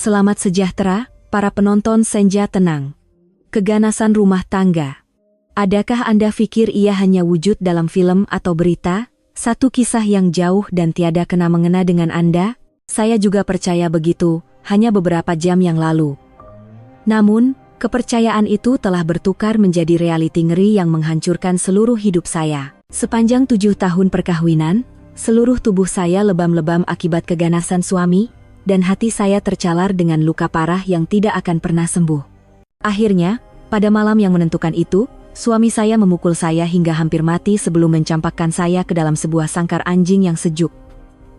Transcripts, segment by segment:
Selamat sejahtera, para penonton senja tenang. Keganasan rumah tangga. Adakah Anda pikir ia hanya wujud dalam film atau berita? Satu kisah yang jauh dan tiada kena-mengena dengan Anda? Saya juga percaya begitu, hanya beberapa jam yang lalu. Namun, kepercayaan itu telah bertukar menjadi realiti ngeri yang menghancurkan seluruh hidup saya. Sepanjang 7 tahun perkawinan, seluruh tubuh saya lebam-lebam akibat keganasan suami, dan hati saya tercalar dengan luka parah yang tidak akan pernah sembuh. Akhirnya, pada malam yang menentukan itu, suami saya memukul saya hingga hampir mati sebelum mencampakkan saya ke dalam sebuah sangkar anjing yang sejuk.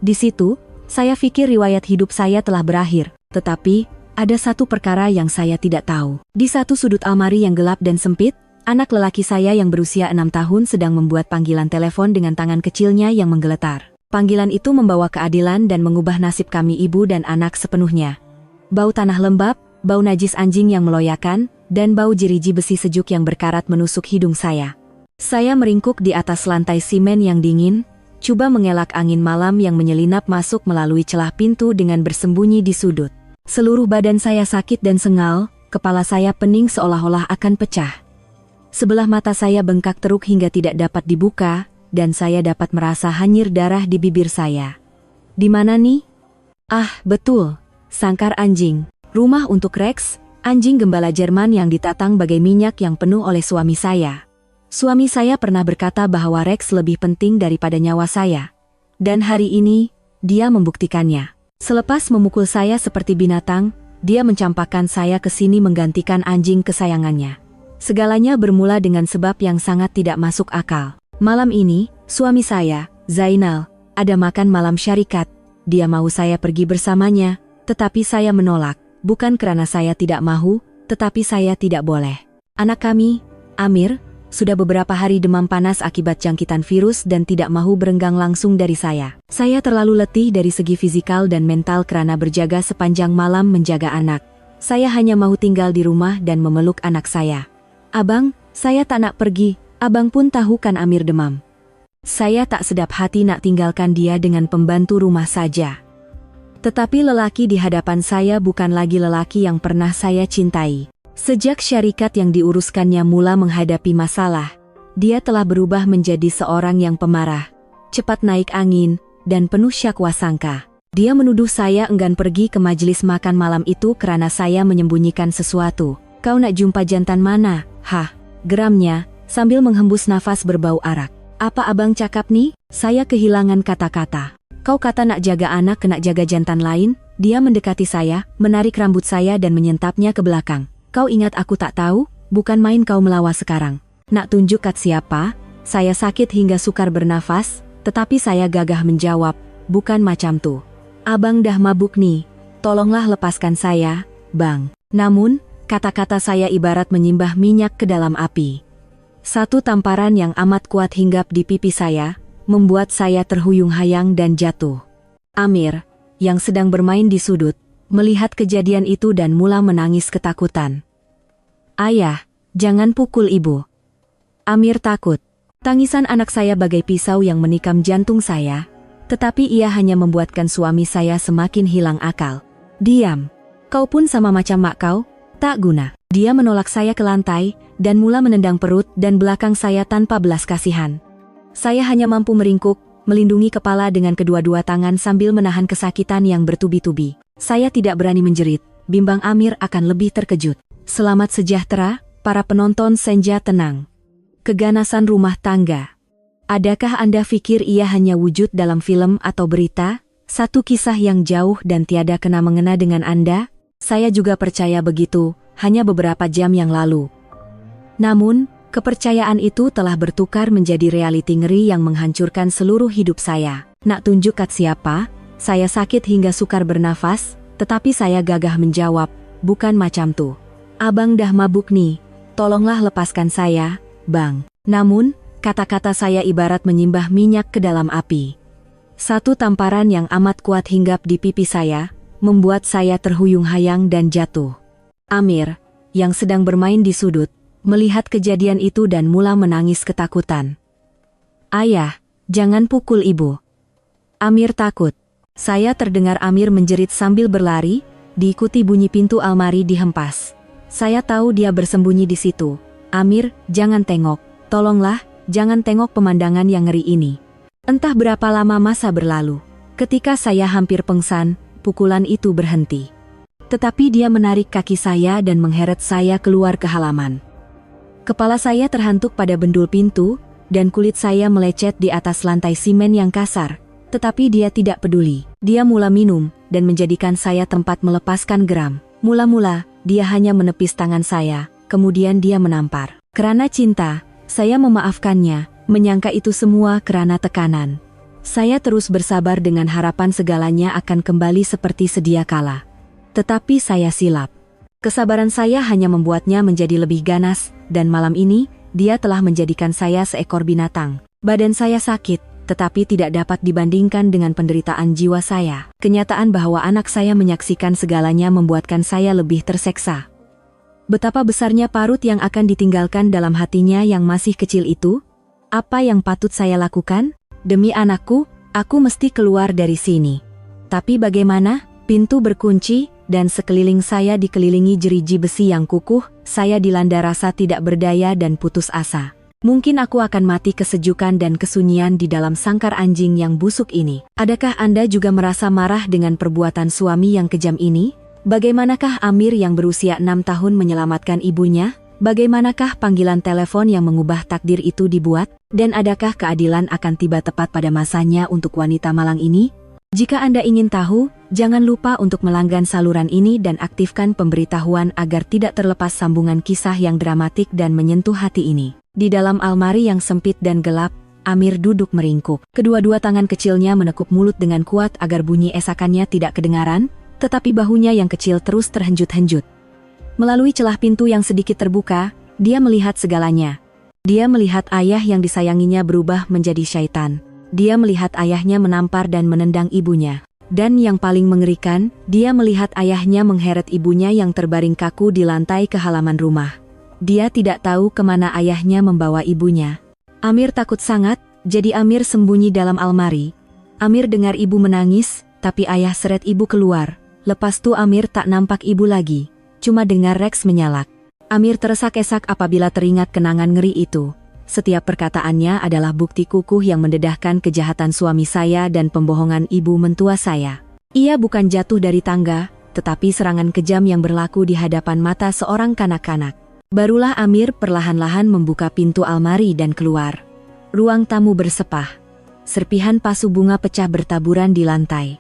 Di situ, saya pikir riwayat hidup saya telah berakhir, tetapi ada satu perkara yang saya tidak tahu. Di satu sudut almari yang gelap dan sempit, anak lelaki saya yang berusia 6 tahun sedang membuat panggilan telepon dengan tangan kecilnya yang menggeletar. Panggilan itu membawa keadilan dan mengubah nasib kami ibu dan anak sepenuhnya. Bau tanah lembab, bau najis anjing yang meloyakan, dan bau jeriji besi sejuk yang berkarat menusuk hidung saya. Saya meringkuk di atas lantai simen yang dingin, coba mengelak angin malam yang menyelinap masuk melalui celah pintu dengan bersembunyi di sudut. Seluruh badan saya sakit dan sengal, kepala saya pening seolah-olah akan pecah. Sebelah mata saya bengkak teruk hingga tidak dapat dibuka, dan saya dapat merasa hanyir darah di bibir saya. Di mana nih? Ah, betul, sangkar anjing. Rumah untuk Rex, anjing gembala Jerman yang ditatang bagai minyak yang penuh oleh suami saya. Suami saya pernah berkata bahwa Rex lebih penting daripada nyawa saya. Dan hari ini, dia membuktikannya. Selepas memukul saya seperti binatang, dia mencampakkan saya ke sini menggantikan anjing kesayangannya. Segalanya bermula dengan sebab yang sangat tidak masuk akal. Malam ini, suami saya, Zainal, ada makan malam syarikat. Dia mau saya pergi bersamanya, tetapi saya menolak. Bukan karena saya tidak mau, tetapi saya tidak boleh. Anak kami, Amir, sudah beberapa hari demam panas akibat jangkitan virus dan tidak mau berenggang langsung dari saya. Saya terlalu letih dari segi fisikal dan mental karena berjaga sepanjang malam menjaga anak. Saya hanya mau tinggal di rumah dan memeluk anak saya. Abang, saya tak nak pergi. Abang pun tahu kan Amir demam. Saya tak sedap hati nak tinggalkan dia dengan pembantu rumah saja. Tetapi lelaki di hadapan saya bukan lagi lelaki yang pernah saya cintai. Sejak syarikat yang diuruskannya mula menghadapi masalah, dia telah berubah menjadi seorang yang pemarah, cepat naik angin, dan penuh syakwa sangka. Dia menuduh saya enggan pergi ke majelis makan malam itu karena saya menyembunyikan sesuatu. Kau nak jumpa jantan mana? Hah, geramnya, sambil menghembus nafas berbau arak. Apa abang cakap nih? Saya kehilangan kata-kata. Kau kata nak jaga anak kena jaga jantan lain? Dia mendekati saya, menarik rambut saya dan menyentapnya ke belakang. Kau ingat aku tak tahu? Bukan main kau melawan sekarang. Nak tunjuk kat siapa? Saya sakit hingga sukar bernafas, tetapi saya gagah menjawab, bukan macam tu. Abang dah mabuk nih. Tolonglah lepaskan saya, bang. Namun, kata-kata saya ibarat menyimbah minyak ke dalam api. Satu tamparan yang amat kuat hinggap di pipi saya, membuat saya terhuyung-hayang dan jatuh. Amir, yang sedang bermain di sudut, melihat kejadian itu dan mula menangis ketakutan. Ayah, jangan pukul ibu. Amir takut. Tangisan anak saya bagai pisau yang menikam jantung saya, tetapi ia hanya membuatkan suami saya semakin hilang akal. Diam. Kau pun sama macam mak kau, tak guna. Dia menolak saya ke lantai, dan mula menendang perut dan belakang saya tanpa belas kasihan. Saya hanya mampu meringkuk, melindungi kepala dengan kedua-dua tangan sambil menahan kesakitan yang bertubi-tubi. Saya tidak berani menjerit, bimbang Amir akan lebih terkejut. Selamat sejahtera, para penonton senja tenang. Keganasan rumah tangga. Adakah Anda pikir ia hanya wujud dalam film atau berita? Satu kisah yang jauh dan tiada kena-mengena dengan Anda? Saya juga percaya begitu, hanya beberapa jam yang lalu. Namun, kepercayaan itu telah bertukar menjadi realiti ngeri yang menghancurkan seluruh hidup saya. Nak tunjuk kat siapa? Saya sakit hingga sukar bernafas, tetapi saya gagah menjawab, bukan macam tu. Abang dah mabuk nih. Tolonglah lepaskan saya, bang. Namun, kata-kata saya ibarat menyimbah minyak ke dalam api. Satu tamparan yang amat kuat hinggap di pipi saya, membuat saya terhuyung-hayang dan jatuh. Amir, yang sedang bermain di sudut, melihat kejadian itu dan mula menangis ketakutan. Ayah, jangan pukul ibu. Amir takut. Saya terdengar Amir menjerit sambil berlari, Diikuti bunyi pintu almari dihempas. Saya tahu dia bersembunyi di situ. Amir, jangan tengok. Tolonglah, jangan tengok pemandangan yang ngeri ini. Entah berapa lama masa berlalu. Ketika saya hampir pengsan, pukulan itu berhenti. Tetapi dia menarik kaki saya dan mengheret saya keluar ke halaman. Kepala saya terhantuk pada bendul pintu, dan kulit saya melecet di atas lantai simen yang kasar. Tetapi dia tidak peduli. Dia mula minum, dan menjadikan saya tempat melepaskan geram. Mula-mula, dia hanya menepis tangan saya, kemudian dia menampar. Karena cinta, saya memaafkannya, menyangka itu semua karena tekanan. Saya terus bersabar dengan harapan segalanya akan kembali seperti sedia kala. Tetapi saya silap. Kesabaran saya hanya membuatnya menjadi lebih ganas, dan malam ini, dia telah menjadikan saya seekor binatang. Badan saya sakit, tetapi tidak dapat dibandingkan dengan penderitaan jiwa saya. Kenyataan bahwa anak saya menyaksikan segalanya membuatkan saya lebih terseksa. Betapa besarnya parut yang akan ditinggalkan dalam hatinya yang masih kecil itu? Apa yang patut saya lakukan? Demi anakku, aku mesti keluar dari sini. Tapi bagaimana? Pintu berkunci, dan sekeliling saya dikelilingi jeriji besi yang kukuh. Saya dilanda rasa tidak berdaya dan putus asa. Mungkin aku akan mati kesejukan dan kesunyian di dalam sangkar anjing yang busuk ini. Adakah Anda juga merasa marah dengan perbuatan suami yang kejam ini? Bagaimanakah Amir yang berusia 6 tahun menyelamatkan ibunya? Bagaimanakah panggilan telepon yang mengubah takdir itu dibuat? Dan adakah keadilan akan tiba tepat pada masanya untuk wanita malang ini? Jika Anda ingin tahu, jangan lupa untuk melanggan saluran ini dan aktifkan pemberitahuan agar tidak terlepas sambungan kisah yang dramatik dan menyentuh hati ini. Di dalam almari yang sempit dan gelap, Amir duduk meringkuk. Kedua-dua tangan kecilnya menekuk mulut dengan kuat agar bunyi esakannya tidak kedengaran, tetapi bahunya yang kecil terus terhenjut-henjut. Melalui celah pintu yang sedikit terbuka, dia melihat segalanya. Dia melihat ayah yang disayanginya berubah menjadi syaitan. Dia melihat ayahnya menampar dan menendang ibunya. Dan yang paling mengerikan, dia melihat ayahnya mengheret ibunya yang terbaring kaku di lantai ke halaman rumah. Dia tidak tahu kemana ayahnya membawa ibunya. Amir takut sangat, jadi Amir sembunyi dalam almari. Amir dengar ibu menangis, tapi ayah seret ibu keluar. Lepas itu Amir tak nampak ibu lagi. Cuma dengar Rex menyalak. Amir teresak-esak apabila teringat kenangan ngeri itu. Setiap perkataannya adalah bukti kukuh yang mendedahkan kejahatan suami saya dan pembohongan ibu mentua saya. Ia bukan jatuh dari tangga, tetapi serangan kejam yang berlaku di hadapan mata seorang kanak-kanak. Barulah Amir perlahan-lahan membuka pintu almari dan keluar. Ruang tamu bersepah. Serpihan pasu bunga pecah bertaburan di lantai.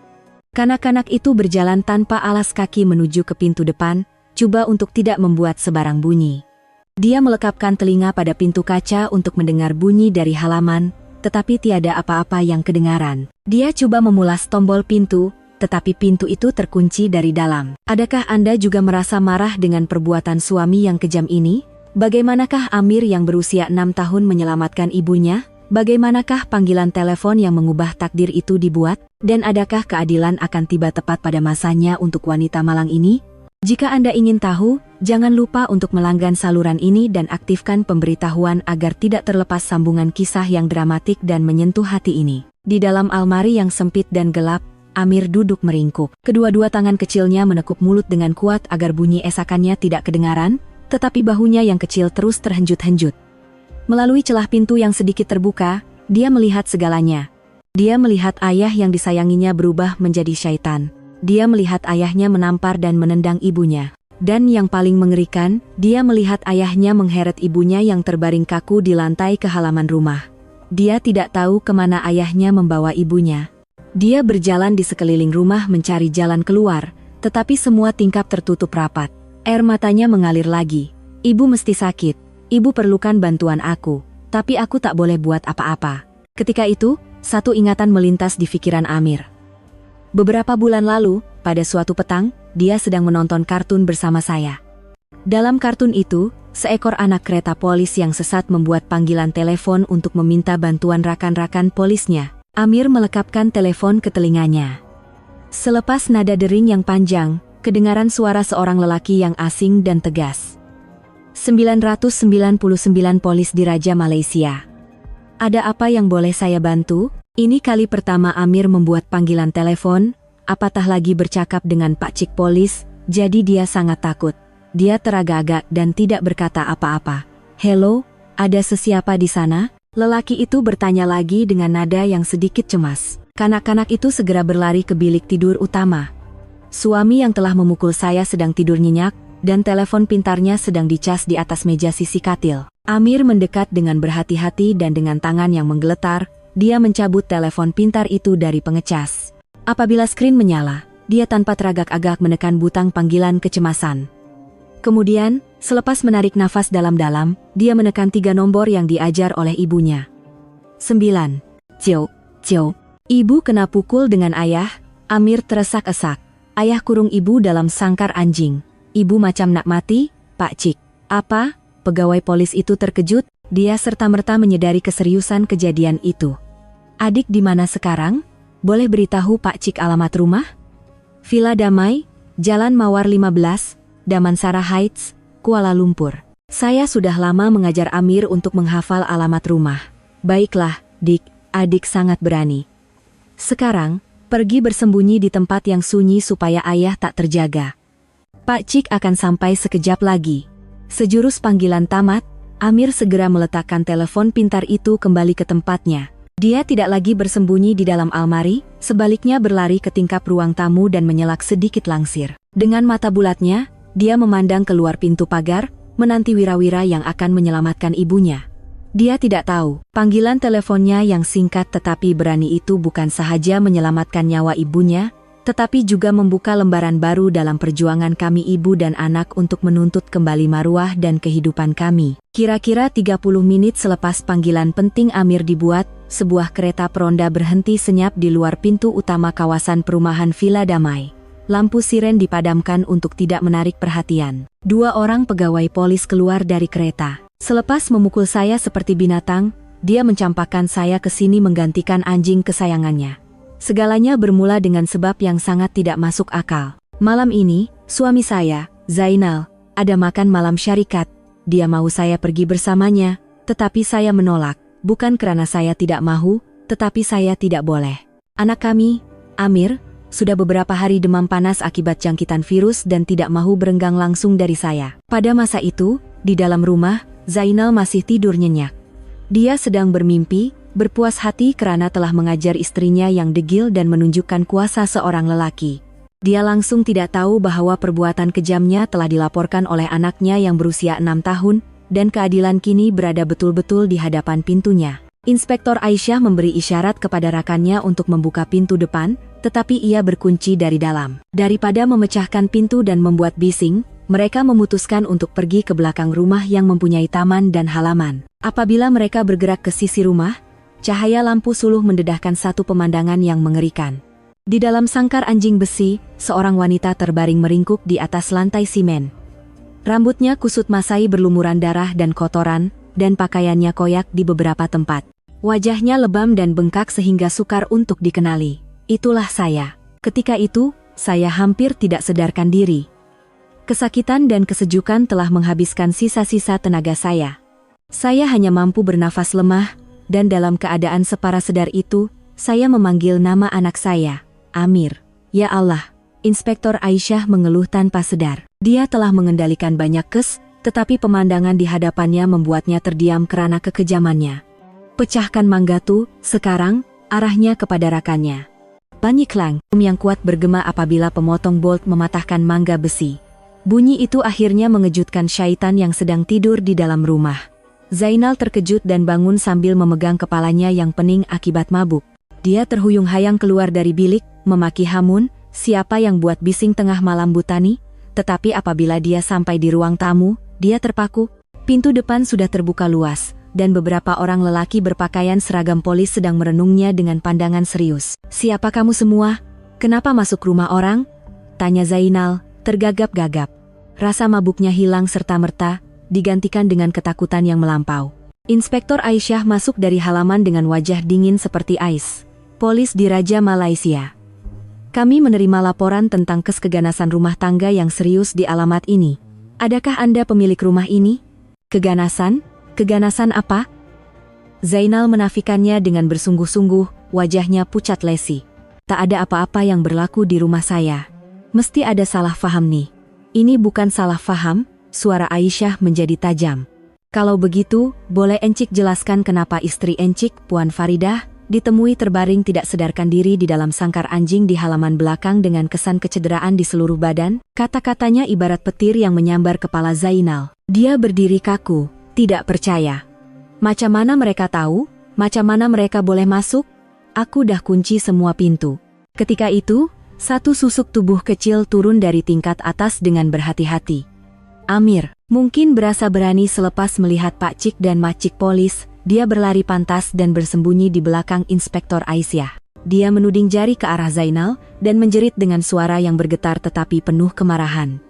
Kanak-kanak itu berjalan tanpa alas kaki menuju ke pintu depan, coba untuk tidak membuat sebarang bunyi. Dia melekapkan telinga pada pintu kaca untuk mendengar bunyi dari halaman, tetapi tiada apa-apa yang kedengaran. Dia coba memulas tombol pintu, tetapi pintu itu terkunci dari dalam. Adakah Anda juga merasa marah dengan perbuatan suami yang kejam ini? Bagaimanakah Amir yang berusia 6 tahun menyelamatkan ibunya? Bagaimanakah panggilan telepon yang mengubah takdir itu dibuat? Dan adakah keadilan akan tiba tepat pada masanya untuk wanita malang ini? Jika Anda ingin tahu, jangan lupa untuk melanggan saluran ini dan aktifkan pemberitahuan agar tidak terlepas sambungan kisah yang dramatik dan menyentuh hati ini. Di dalam almari yang sempit dan gelap, Amir duduk meringkuk. Kedua-dua tangan kecilnya menekuk mulut dengan kuat agar bunyi esakannya tidak kedengaran, tetapi bahunya yang kecil terus terhenjut-henjut. Melalui celah pintu yang sedikit terbuka, dia melihat segalanya. Dia melihat ayah yang disayanginya berubah menjadi syaitan. Dia melihat ayahnya menampar dan menendang ibunya. Dan yang paling mengerikan, dia melihat ayahnya mengheret ibunya yang terbaring kaku di lantai ke halaman rumah. Dia tidak tahu kemana ayahnya membawa ibunya. Dia berjalan di sekeliling rumah mencari jalan keluar, tetapi semua tingkap tertutup rapat. Air matanya mengalir lagi. Ibu mesti sakit. Ibu perlukan bantuan aku, tapi aku tak boleh buat apa-apa. Ketika itu, satu ingatan melintas di pikiran Amir. Beberapa bulan lalu, pada suatu petang, dia sedang menonton kartun bersama saya. Dalam kartun itu, seekor anak kereta polis yang sesat membuat panggilan telepon untuk meminta bantuan rakan-rakan polisnya. Amir melekapkan telepon ke telinganya. Selepas nada dering yang panjang, kedengaran suara seorang lelaki yang asing dan tegas. 999 polis diraja Malaysia. Ada apa yang boleh saya bantu? Ini kali pertama Amir membuat panggilan telepon, apatah lagi bercakap dengan Pak Cik Polis, Jadi dia sangat takut. Dia teragak-agak dan tidak berkata apa-apa. "Halo, ada sesiapa di sana?" Lelaki itu bertanya lagi dengan nada yang sedikit cemas. Kanak-kanak itu segera berlari ke bilik tidur utama. Suami yang telah memukul saya sedang tidur nyenyak, dan telepon pintarnya sedang dicas di atas meja sisi katil. Amir mendekat dengan berhati-hati dan dengan tangan yang menggeletar, dia mencabut telepon pintar itu dari pengecas. Apabila skrin menyala, dia tanpa teragak-agak menekan butang panggilan kecemasan. Kemudian, selepas menarik nafas dalam-dalam, dia menekan 3 nombor yang diajar oleh ibunya. 9. Cio. Ibu kena pukul dengan ayah. Amir teresak-esak. Ayah kurung ibu dalam sangkar anjing. Ibu macam nak mati, Pak Cik. Apa? Pegawai polis itu terkejut, dia serta-merta menyadari keseriusan kejadian itu. Adik di mana sekarang? Boleh beritahu Pak Cik alamat rumah? Villa Damai, Jalan Mawar 15, Damansara Heights, Kuala Lumpur. Saya sudah lama mengajar Amir untuk menghafal alamat rumah. Baiklah, Dik, adik sangat berani. Sekarang, pergi bersembunyi di tempat yang sunyi supaya ayah tak terjaga. Pak Cik akan sampai sekejap lagi. Sejurus panggilan tamat, Amir segera meletakkan telepon pintar itu kembali ke tempatnya. Dia tidak lagi bersembunyi di dalam almari, sebaliknya berlari ke tingkap ruang tamu dan menyelak sedikit langsir. Dengan mata bulatnya, dia memandang keluar pintu pagar, menanti wira-wira yang akan menyelamatkan ibunya. Dia tidak tahu, panggilan teleponnya yang singkat tetapi berani itu bukan sahaja menyelamatkan nyawa ibunya, tetapi juga membuka lembaran baru dalam perjuangan kami ibu dan anak untuk menuntut kembali maruah dan kehidupan kami. Kira-kira 30 menit selepas panggilan penting Amir dibuat, sebuah kereta peronda berhenti senyap di luar pintu utama kawasan perumahan Villa Damai. Lampu siren dipadamkan untuk tidak menarik perhatian. 2 orang pegawai polis keluar dari kereta. Selepas memukul saya seperti binatang, dia mencampakkan saya ke sini menggantikan anjing kesayangannya. Segalanya bermula dengan sebab yang sangat tidak masuk akal. Malam ini, suami saya, Zainal, ada makan malam syarikat. Dia mau saya pergi bersamanya, tetapi saya menolak. Bukan karena saya tidak mau, tetapi saya tidak boleh. Anak kami, Amir, sudah beberapa hari demam panas akibat jangkitan virus dan tidak mau berenggang langsung dari saya. Pada masa itu, di dalam rumah, Zainal masih tidur nyenyak. Dia sedang bermimpi, berpuas hati karena telah mengajar istrinya yang degil dan menunjukkan kuasa seorang lelaki. Dia langsung tidak tahu bahwa perbuatan kejamnya telah dilaporkan oleh anaknya yang berusia 6 tahun, dan keadilan kini berada betul-betul di hadapan pintunya. Inspektor Aisyah memberi isyarat kepada rakannya untuk membuka pintu depan, tetapi ia berkunci dari dalam. Daripada memecahkan pintu dan membuat bising, mereka memutuskan untuk pergi ke belakang rumah yang mempunyai taman dan halaman. Apabila mereka bergerak ke sisi rumah, cahaya lampu suluh mendedahkan satu pemandangan yang mengerikan. Di dalam sangkar anjing besi, seorang wanita terbaring meringkuk di atas lantai simen. Rambutnya kusut masai berlumuran darah dan kotoran, dan pakaiannya koyak di beberapa tempat. Wajahnya lebam dan bengkak sehingga sukar untuk dikenali. Itulah saya. Ketika itu, saya hampir tidak sadarkan diri. Kesakitan dan kesejukan telah menghabiskan sisa-sisa tenaga saya. Saya hanya mampu bernafas lemah, dan dalam keadaan separa sedar itu, saya memanggil nama anak saya, Amir. Ya Allah, Inspektor Aisyah mengeluh tanpa sedar. Dia telah mengendalikan banyak kes, tetapi pemandangan di hadapannya membuatnya terdiam karena kekejamannya. Pecahkan manggatu, sekarang, arahnya kepada rakannya. Bunyi klang yang kuat bergema apabila pemotong bolt mematahkan mangga besi. Bunyi itu akhirnya mengejutkan syaitan yang sedang tidur di dalam rumah. Zainal terkejut dan bangun sambil memegang kepalanya yang pening akibat mabuk. Dia terhuyung-hayang keluar dari bilik, memaki hamun, siapa yang buat bising tengah malam butani, tetapi apabila dia sampai di ruang tamu, dia terpaku. Pintu depan sudah terbuka luas, dan beberapa orang lelaki berpakaian seragam polis sedang merenungnya dengan pandangan serius. "Siapa kamu semua? Kenapa masuk rumah orang?" tanya Zainal, tergagap-gagap. Rasa mabuknya hilang serta-merta, digantikan dengan ketakutan yang melampau. Inspektor Aisyah masuk dari halaman dengan wajah dingin seperti ais. "Polis di Raja Malaysia. Kami menerima laporan tentang keganasan rumah tangga yang serius di alamat ini. Adakah Anda pemilik rumah ini?" "Keganasan? Keganasan apa?" Zainal menafikannya dengan bersungguh-sungguh, wajahnya pucat lesi. "Tak ada apa-apa yang berlaku di rumah saya. Mesti ada salah faham nih. Ini bukan salah faham, suara Aisyah menjadi tajam. Kalau begitu, boleh Encik jelaskan kenapa istri Encik, Puan Faridah, ditemui terbaring tidak sadarkan diri di dalam sangkar anjing di halaman belakang dengan kesan kecederaan di seluruh badan? Kata-katanya ibarat petir yang menyambar kepala Zainal. Dia berdiri kaku, tidak percaya. Macam mana mereka tahu? Macam mana mereka boleh masuk? Aku dah kunci semua pintu. Ketika itu, satu susuk tubuh kecil turun dari tingkat atas dengan berhati-hati. Amir, mungkin berasa berani selepas melihat Pak Cik dan Mak Cik polis, dia berlari pantas dan bersembunyi di belakang Inspektor Aisyah. Dia menuding jari ke arah Zainal dan menjerit dengan suara yang bergetar tetapi penuh kemarahan.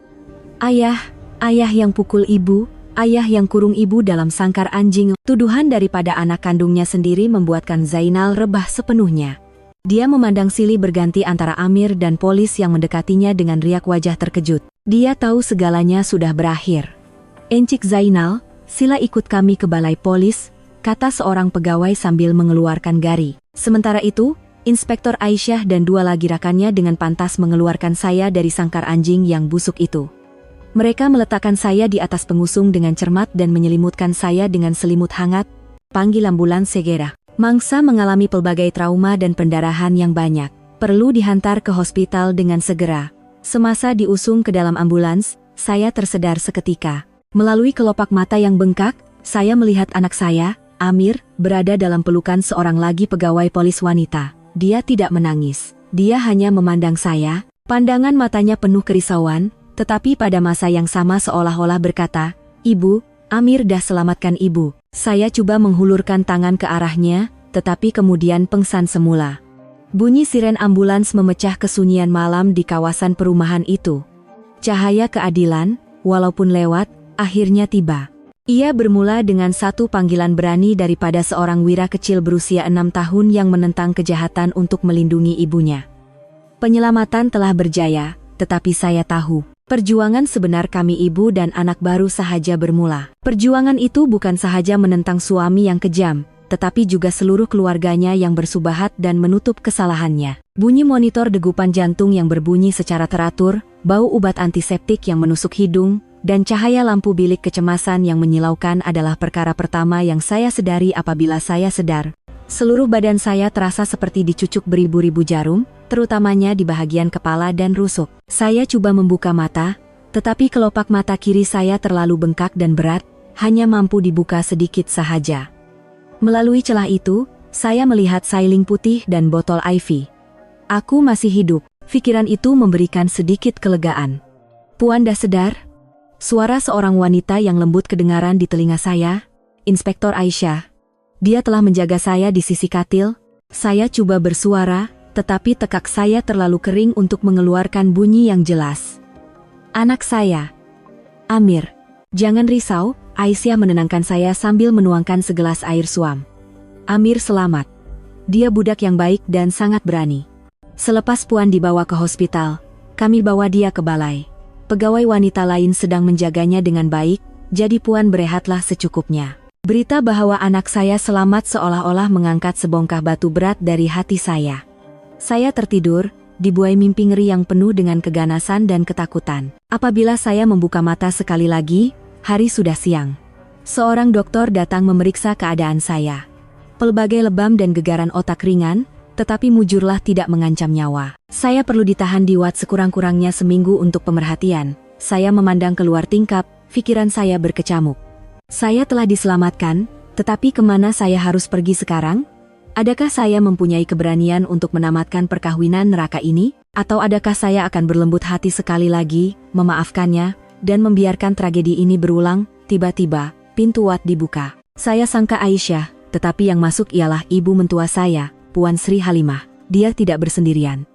Ayah, ayah yang pukul ibu, ayah yang kurung ibu dalam sangkar anjing. Tuduhan daripada anak kandungnya sendiri membuatkan Zainal rebah sepenuhnya. Dia memandang silih berganti antara Amir dan polis yang mendekatinya dengan riak wajah terkejut. Dia tahu segalanya sudah berakhir. Encik Zainal, sila ikut kami ke balai polis, kata seorang pegawai sambil mengeluarkan gari. Sementara itu, Inspektor Aisyah dan dua lagi rakannya dengan pantas mengeluarkan saya dari sangkar anjing yang busuk itu. Mereka meletakkan saya di atas pengusung dengan cermat dan menyelimutkan saya dengan selimut hangat. Panggil ambulans segera. Mangsa mengalami pelbagai trauma dan pendarahan yang banyak. Perlu dihantar ke hospital dengan segera. Semasa diusung ke dalam ambulans, saya tersedar seketika. Melalui kelopak mata yang bengkak, saya melihat anak saya, Amir, berada dalam pelukan seorang lagi pegawai polis wanita. Dia tidak menangis. Dia hanya memandang saya, pandangan matanya penuh kerisauan, tetapi pada masa yang sama seolah-olah berkata, "Ibu, Amir dah selamatkan ibu." Saya coba menghulurkan tangan ke arahnya, tetapi kemudian pengsan semula. Bunyi siren ambulans memecah kesunyian malam di kawasan perumahan itu. Cahaya keadilan, walaupun lewat, akhirnya tiba. Ia bermula dengan satu panggilan berani daripada seorang wira kecil berusia 6 tahun yang menentang kejahatan untuk melindungi ibunya. Penyelamatan telah berjaya, tetapi saya tahu. Perjuangan sebenar kami ibu dan anak baru sahaja bermula. Perjuangan itu bukan sahaja menentang suami yang kejam, tetapi juga seluruh keluarganya yang bersubahat dan menutup kesalahannya. Bunyi monitor degupan jantung yang berbunyi secara teratur, bau obat antiseptik yang menusuk hidung, dan cahaya lampu bilik kecemasan yang menyilaukan adalah perkara pertama yang saya sedari apabila saya sedar. Seluruh badan saya terasa seperti dicucuk beribu-ribu jarum, terutamanya di bahagian kepala dan rusuk. Saya coba membuka mata, tetapi kelopak mata kiri saya terlalu bengkak dan berat, hanya mampu dibuka sedikit sahaja. Melalui celah itu, saya melihat sailing putih dan botol IV. Aku masih hidup. Pikiran itu memberikan sedikit kelegaan. Puan dah sedar? Suara seorang wanita yang lembut kedengaran di telinga saya. Inspektor Aisyah. Dia telah menjaga saya di sisi katil. Saya coba bersuara, tetapi tekak saya terlalu kering untuk mengeluarkan bunyi yang jelas. Anak saya. Amir. Jangan risau, Aisyah menenangkan saya sambil menuangkan segelas air suam. Amir selamat. Dia budak yang baik dan sangat berani. Selepas Puan dibawa ke hospital, kami bawa dia ke balai. Pegawai wanita lain sedang menjaganya dengan baik, jadi Puan berehatlah secukupnya. Berita bahwa anak saya selamat seolah-olah mengangkat sebongkah batu berat dari hati saya. Saya tertidur, dibuai mimpi ngeri yang penuh dengan keganasan dan ketakutan. Apabila saya membuka mata sekali lagi, hari sudah siang. Seorang dokter datang memeriksa keadaan saya. Pelbagai lebam dan gegaran otak ringan, tetapi mujurlah tidak mengancam nyawa. Saya perlu ditahan di Wat sekurang-kurangnya seminggu untuk pemerhatian. Saya memandang keluar tingkap, pikiran saya berkecamuk. Saya telah diselamatkan, tetapi kemana saya harus pergi sekarang? Adakah saya mempunyai keberanian untuk menamatkan perkawinan neraka ini? Atau adakah saya akan berlembut hati sekali lagi, memaafkannya, dan membiarkan tragedi ini berulang? Tiba-tiba, pintu Wat dibuka. Saya sangka Aisyah, tetapi yang masuk ialah ibu mentua saya, Puan Sri Halimah. Dia tidak bersendirian.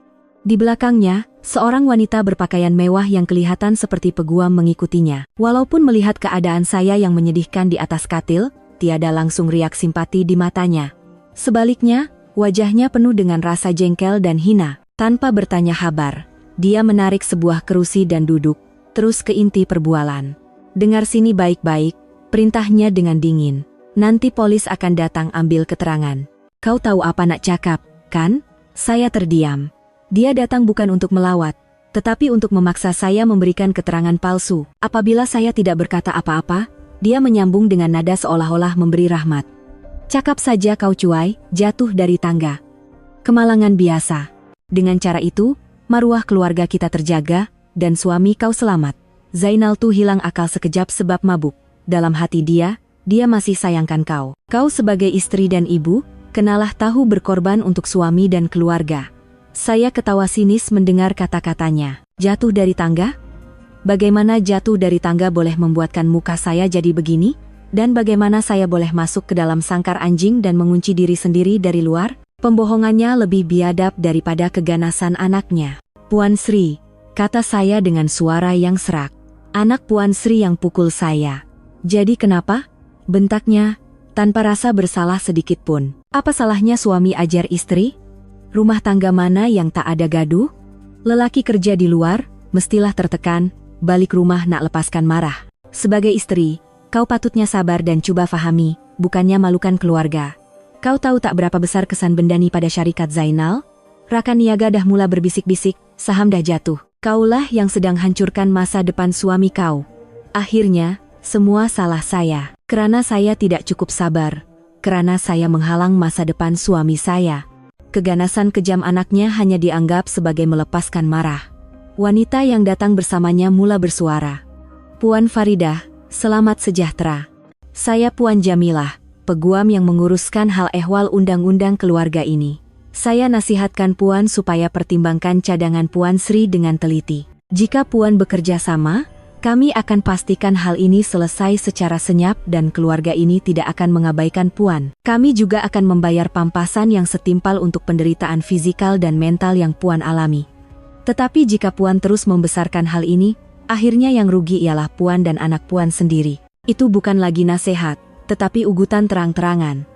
Di belakangnya, seorang wanita berpakaian mewah yang kelihatan seperti peguam mengikutinya. Walaupun melihat keadaan saya yang menyedihkan di atas katil, tiada langsung riak simpati di matanya. Sebaliknya, wajahnya penuh dengan rasa jengkel dan hina. Tanpa bertanya kabar, dia menarik sebuah kerusi dan duduk, terus ke inti perbualan. Dengar sini baik-baik, perintahnya dengan dingin. Nanti polis akan datang ambil keterangan. Kau tahu apa nak cakap, kan? Saya terdiam. Dia datang bukan untuk melawat, Tetapi untuk memaksa saya memberikan keterangan palsu, apabila saya tidak berkata apa-apa, dia menyambung dengan nada seolah-olah memberi rahmat. Cakap saja kau cuai, jatuh dari tangga. Kemalangan biasa. Dengan cara itu, maruah keluarga kita terjaga, dan suami kau selamat. Zainal tuh hilang akal sekejap sebab mabuk. Dalam hati dia masih sayangkan kau. Kau sebagai istri dan ibu, kenalah tahu berkorban untuk suami dan keluarga. Saya ketawa sinis mendengar kata-katanya. Jatuh dari tangga? Bagaimana jatuh dari tangga boleh membuatkan muka saya jadi begini? Dan bagaimana saya boleh masuk ke dalam sangkar anjing dan mengunci diri sendiri dari luar? Pembohongannya lebih biadab daripada keganasan anaknya. Puan Sri, kata saya dengan suara yang serak. Anak Puan Sri yang pukul saya. Jadi kenapa? Bentaknya, tanpa rasa bersalah sedikit pun. Apa salahnya suami ajar istri? Rumah tangga mana yang tak ada gaduh? Lelaki kerja di luar, mestilah tertekan, balik rumah nak lepaskan marah. Sebagai istri, kau patutnya sabar dan coba fahami, bukannya malukan keluarga. Kau tahu tak berapa besar kesan Bendani pada syarikat Zainal? Raka niaga dah mula berbisik-bisik, saham dah jatuh. Kaulah yang sedang hancurkan masa depan suami kau. Akhirnya, semua salah saya. Kerana saya tidak cukup sabar. Kerana saya menghalang masa depan suami saya. Keganasan kejam anaknya hanya dianggap sebagai melepaskan marah. Wanita yang datang bersamanya mula bersuara. Puan Faridah, selamat sejahtera. Saya Puan Jamilah, peguam yang menguruskan hal ehwal undang-undang keluarga ini. Saya nasihatkan Puan supaya pertimbangkan cadangan Puan Sri dengan teliti. Jika Puan bekerja sama, kami akan pastikan hal ini selesai secara senyap dan keluarga ini tidak akan mengabaikan Puan. Kami juga akan membayar pampasan yang setimpal untuk penderitaan fisikal dan mental yang Puan alami. Tetapi jika Puan terus membesarkan hal ini, akhirnya yang rugi ialah Puan dan anak Puan sendiri. Itu bukan lagi nasihat, tetapi ugutan terang-terangan.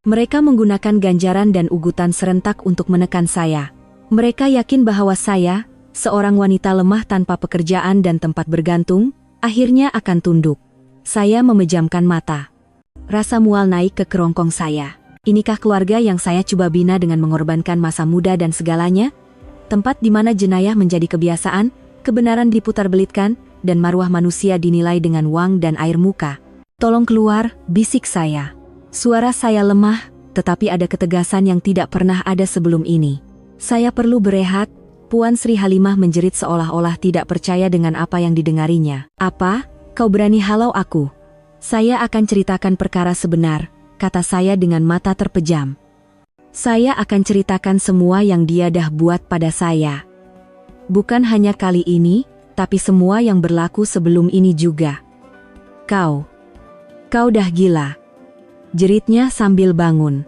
Mereka menggunakan ganjaran dan ugutan serentak untuk menekan saya. Mereka yakin bahwa saya, seorang wanita lemah tanpa pekerjaan dan tempat bergantung, akhirnya akan tunduk. Saya memejamkan mata. Rasa mual naik ke kerongkong saya. Inikah keluarga yang saya coba bina dengan mengorbankan masa muda dan segalanya? Tempat di mana jenayah menjadi kebiasaan, kebenaran diputar-belitkan, dan maruah manusia dinilai dengan uang dan air muka. Tolong keluar, bisik saya. Suara saya lemah, tetapi ada ketegasan yang tidak pernah ada sebelum ini. Saya perlu berehat. Puan Sri Halimah menjerit seolah-olah tidak percaya dengan apa yang didengarinya. Apa? Kau berani halau aku? Saya akan ceritakan perkara sebenar, kata saya dengan mata terpejam. Saya akan ceritakan semua yang dia dah buat pada saya. Bukan hanya kali ini, tapi semua yang berlaku sebelum ini juga. Kau dah gila. Jeritnya sambil bangun.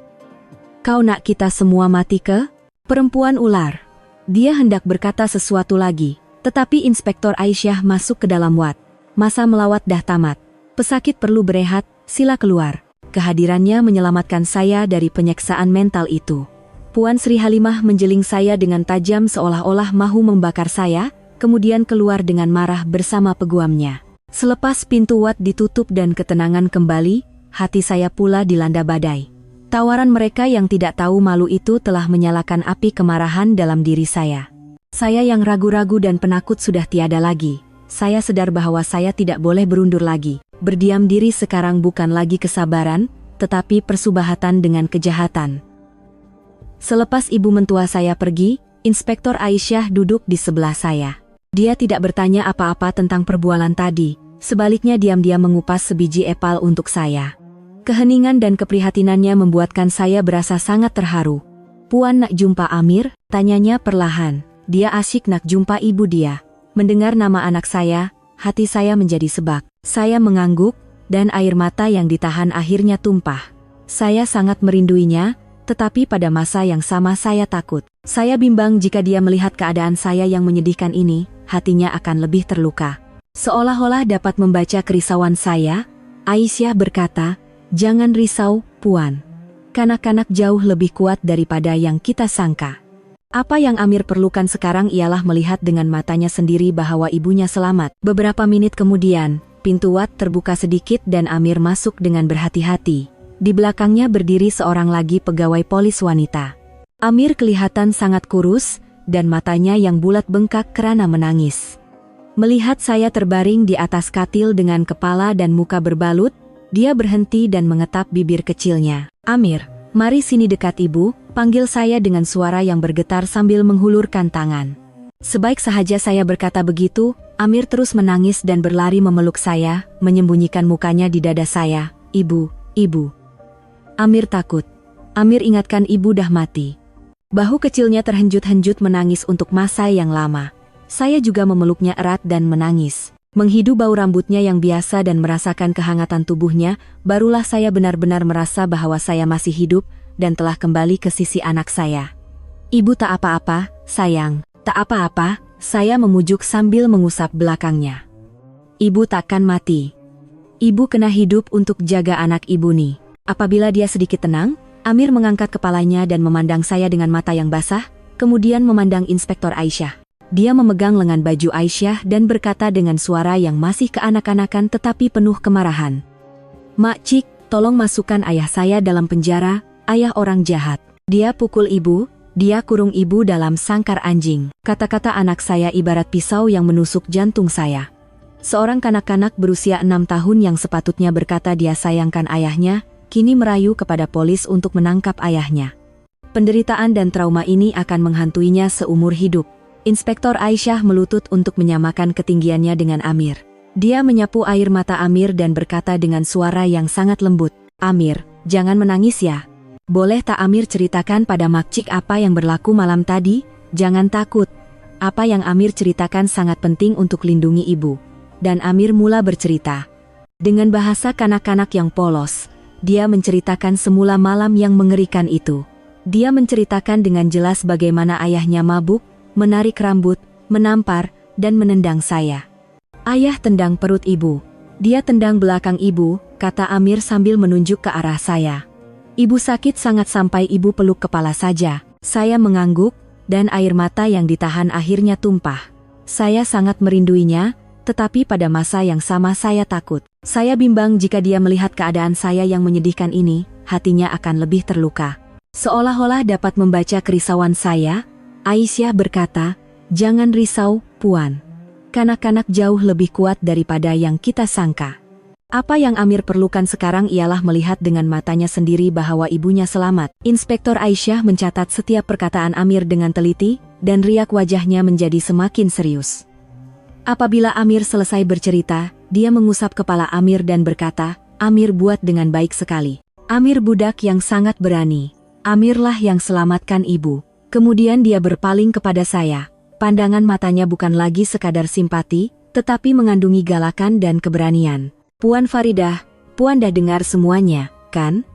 Kau nak kita semua mati ke? Perempuan ular. Dia hendak berkata sesuatu lagi, tetapi Inspektor Aisyah masuk ke dalam wad. Masa melawat dah tamat. Pesakit perlu berehat, sila keluar. Kehadirannya menyelamatkan saya dari penyeksaan mental itu. Puan Sri Halimah menjeling saya dengan tajam seolah-olah mahu membakar saya, kemudian keluar dengan marah bersama peguamnya. Selepas pintu wad ditutup dan ketenangan kembali, hati saya pula dilanda badai. Tawaran mereka yang tidak tahu malu itu telah menyalakan api kemarahan dalam diri saya. Saya yang ragu-ragu dan penakut sudah tiada lagi. Saya sadar bahwa saya tidak boleh berundur lagi. Berdiam diri sekarang bukan lagi kesabaran, tetapi persubahatan dengan kejahatan. Selepas ibu mentua saya pergi, Inspektor Aisyah duduk di sebelah saya. Dia tidak bertanya apa-apa tentang perbualan tadi, sebaliknya diam-diam mengupas sebiji epal untuk saya. Keheningan dan keprihatinannya membuatkan saya berasa sangat terharu. Puan nak jumpa Amir? Tanyanya perlahan. Dia asyik nak jumpa ibu dia. Mendengar nama anak saya, hati saya menjadi sebak. Saya mengangguk, dan air mata yang ditahan akhirnya tumpah. Saya sangat merinduinya, tetapi pada masa yang sama saya takut. Saya bimbang jika dia melihat keadaan saya yang menyedihkan ini, hatinya akan lebih terluka. Seolah-olah dapat membaca kerisauan saya, Aisyah berkata, "Jangan risau, Puan. Kanak-kanak jauh lebih kuat daripada yang kita sangka. Apa yang Amir perlukan sekarang ialah melihat dengan matanya sendiri bahwa ibunya selamat." Beberapa menit kemudian, pintu wad terbuka sedikit dan Amir masuk dengan berhati-hati. Di belakangnya berdiri seorang lagi pegawai polis wanita. Amir kelihatan sangat kurus, dan matanya yang bulat bengkak karena menangis. Melihat saya terbaring di atas katil dengan kepala dan muka berbalut, dia berhenti dan mengetap bibir kecilnya. "Amir, mari sini dekat ibu," panggil saya dengan suara yang bergetar sambil menghulurkan tangan. Sebaik sahaja saya berkata begitu, Amir terus menangis dan berlari memeluk saya, menyembunyikan mukanya di dada saya. "Ibu, ibu." Amir takut. Amir ingatkan ibu dah mati. Bahu kecilnya terhenjut-henjut menangis untuk masa yang lama. Saya juga memeluknya erat dan menangis. Menghidu bau rambutnya yang biasa dan merasakan kehangatan tubuhnya, barulah saya benar-benar merasa bahwa saya masih hidup dan telah kembali ke sisi anak saya. "Ibu tak apa-apa, sayang." "Tak apa-apa," saya memujuk sambil mengusap belakangnya. "Ibu takkan mati. Ibu kena hidup untuk jaga anak ibu nih." Apabila dia sedikit tenang, Amir mengangkat kepalanya dan memandang saya dengan mata yang basah, kemudian memandang Inspektor Aisyah. Dia memegang lengan baju Aisyah dan berkata dengan suara yang masih kekanak-kanakan tetapi penuh kemarahan. "Makcik, tolong masukkan ayah saya dalam penjara, ayah orang jahat. Dia pukul ibu, dia kurung ibu dalam sangkar anjing." Kata-kata anak saya ibarat pisau yang menusuk jantung saya. Seorang kanak-kanak berusia 6 tahun yang sepatutnya berkata dia sayangkan ayahnya, kini merayu kepada polis untuk menangkap ayahnya. Penderitaan dan trauma ini akan menghantuinya seumur hidup. Inspektor Aisyah melutut untuk menyamakan ketinggiannya dengan Amir. Dia menyapu air mata Amir dan berkata dengan suara yang sangat lembut, "Amir, jangan menangis ya. Boleh tak Amir ceritakan pada makcik apa yang berlaku malam tadi? Jangan takut. Apa yang Amir ceritakan sangat penting untuk lindungi ibu." Dan Amir mula bercerita. Dengan bahasa kanak-kanak yang polos, dia menceritakan semula malam yang mengerikan itu. Dia menceritakan dengan jelas bagaimana ayahnya mabuk, menarik rambut, menampar, dan menendang saya. "Ayah tendang perut ibu. Dia tendang belakang ibu," kata Amir sambil menunjuk ke arah saya. "Ibu sakit sangat sampai ibu peluk kepala saja." Saya mengangguk, dan air mata yang ditahan akhirnya tumpah. Saya sangat merinduinya, tetapi pada masa yang sama saya takut. Saya bimbang jika dia melihat keadaan saya yang menyedihkan ini, hatinya akan lebih terluka. Seolah-olah dapat membaca kerisauan saya, Aisyah berkata, "Jangan risau, Puan. Kanak-kanak jauh lebih kuat daripada yang kita sangka. Apa yang Amir perlukan sekarang ialah melihat dengan matanya sendiri bahwa ibunya selamat." Inspektor Aisyah mencatat setiap perkataan Amir dengan teliti, dan riak wajahnya menjadi semakin serius. Apabila Amir selesai bercerita, dia mengusap kepala Amir dan berkata, "Amir buat dengan baik sekali. Amir budak yang sangat berani. Amirlah yang selamatkan ibu." Kemudian dia berpaling kepada saya. Pandangan matanya bukan lagi sekadar simpati, tetapi mengandungi galakan dan keberanian. "Puan Faridah, Puan dah dengar semuanya, kan?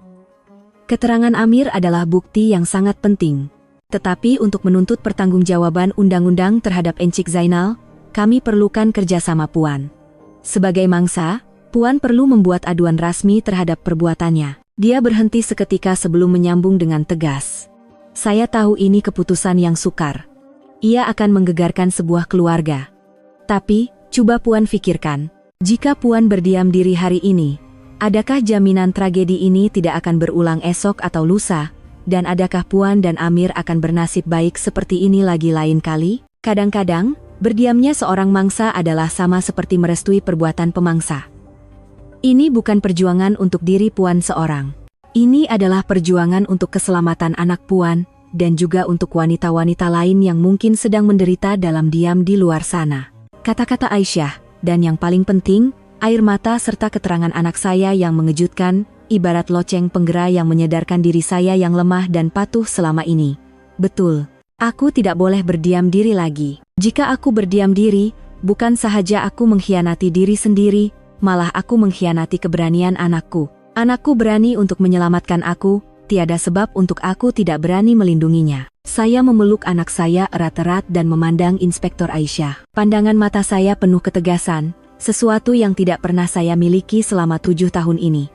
Keterangan Amir adalah bukti yang sangat penting. Tetapi untuk menuntut pertanggungjawaban undang-undang terhadap Encik Zainal, kami perlukan kerjasama Puan. Sebagai mangsa, Puan perlu membuat aduan rasmi terhadap perbuatannya." Dia berhenti seketika sebelum menyambung dengan tegas. "Saya tahu ini keputusan yang sukar. Ia akan menggegarkan sebuah keluarga. Tapi, coba Puan fikirkan, jika Puan berdiam diri hari ini, adakah jaminan tragedi ini tidak akan berulang esok atau lusa? Dan adakah Puan dan Amir akan bernasib baik seperti ini lagi lain kali?" Kadang-kadang, berdiamnya seorang mangsa adalah sama seperti merestui perbuatan pemangsa. Ini bukan perjuangan untuk diri Puan seorang. Ini adalah perjuangan untuk keselamatan anak Puan, dan juga untuk wanita-wanita lain yang mungkin sedang menderita dalam diam di luar sana. Kata-kata Aisyah, dan yang paling penting, air mata serta keterangan anak saya yang mengejutkan, ibarat loceng penggera yang menyadarkan diri saya yang lemah dan patuh selama ini. Betul, aku tidak boleh berdiam diri lagi. Jika aku berdiam diri, bukan sahaja aku mengkhianati diri sendiri, malah aku mengkhianati keberanian anakku. Anakku berani untuk menyelamatkan aku, tiada sebab untuk aku tidak berani melindunginya. Saya memeluk anak saya erat-erat dan memandang Inspektor Aisyah. Pandangan mata saya penuh ketegasan, sesuatu yang tidak pernah saya miliki selama 7 tahun ini.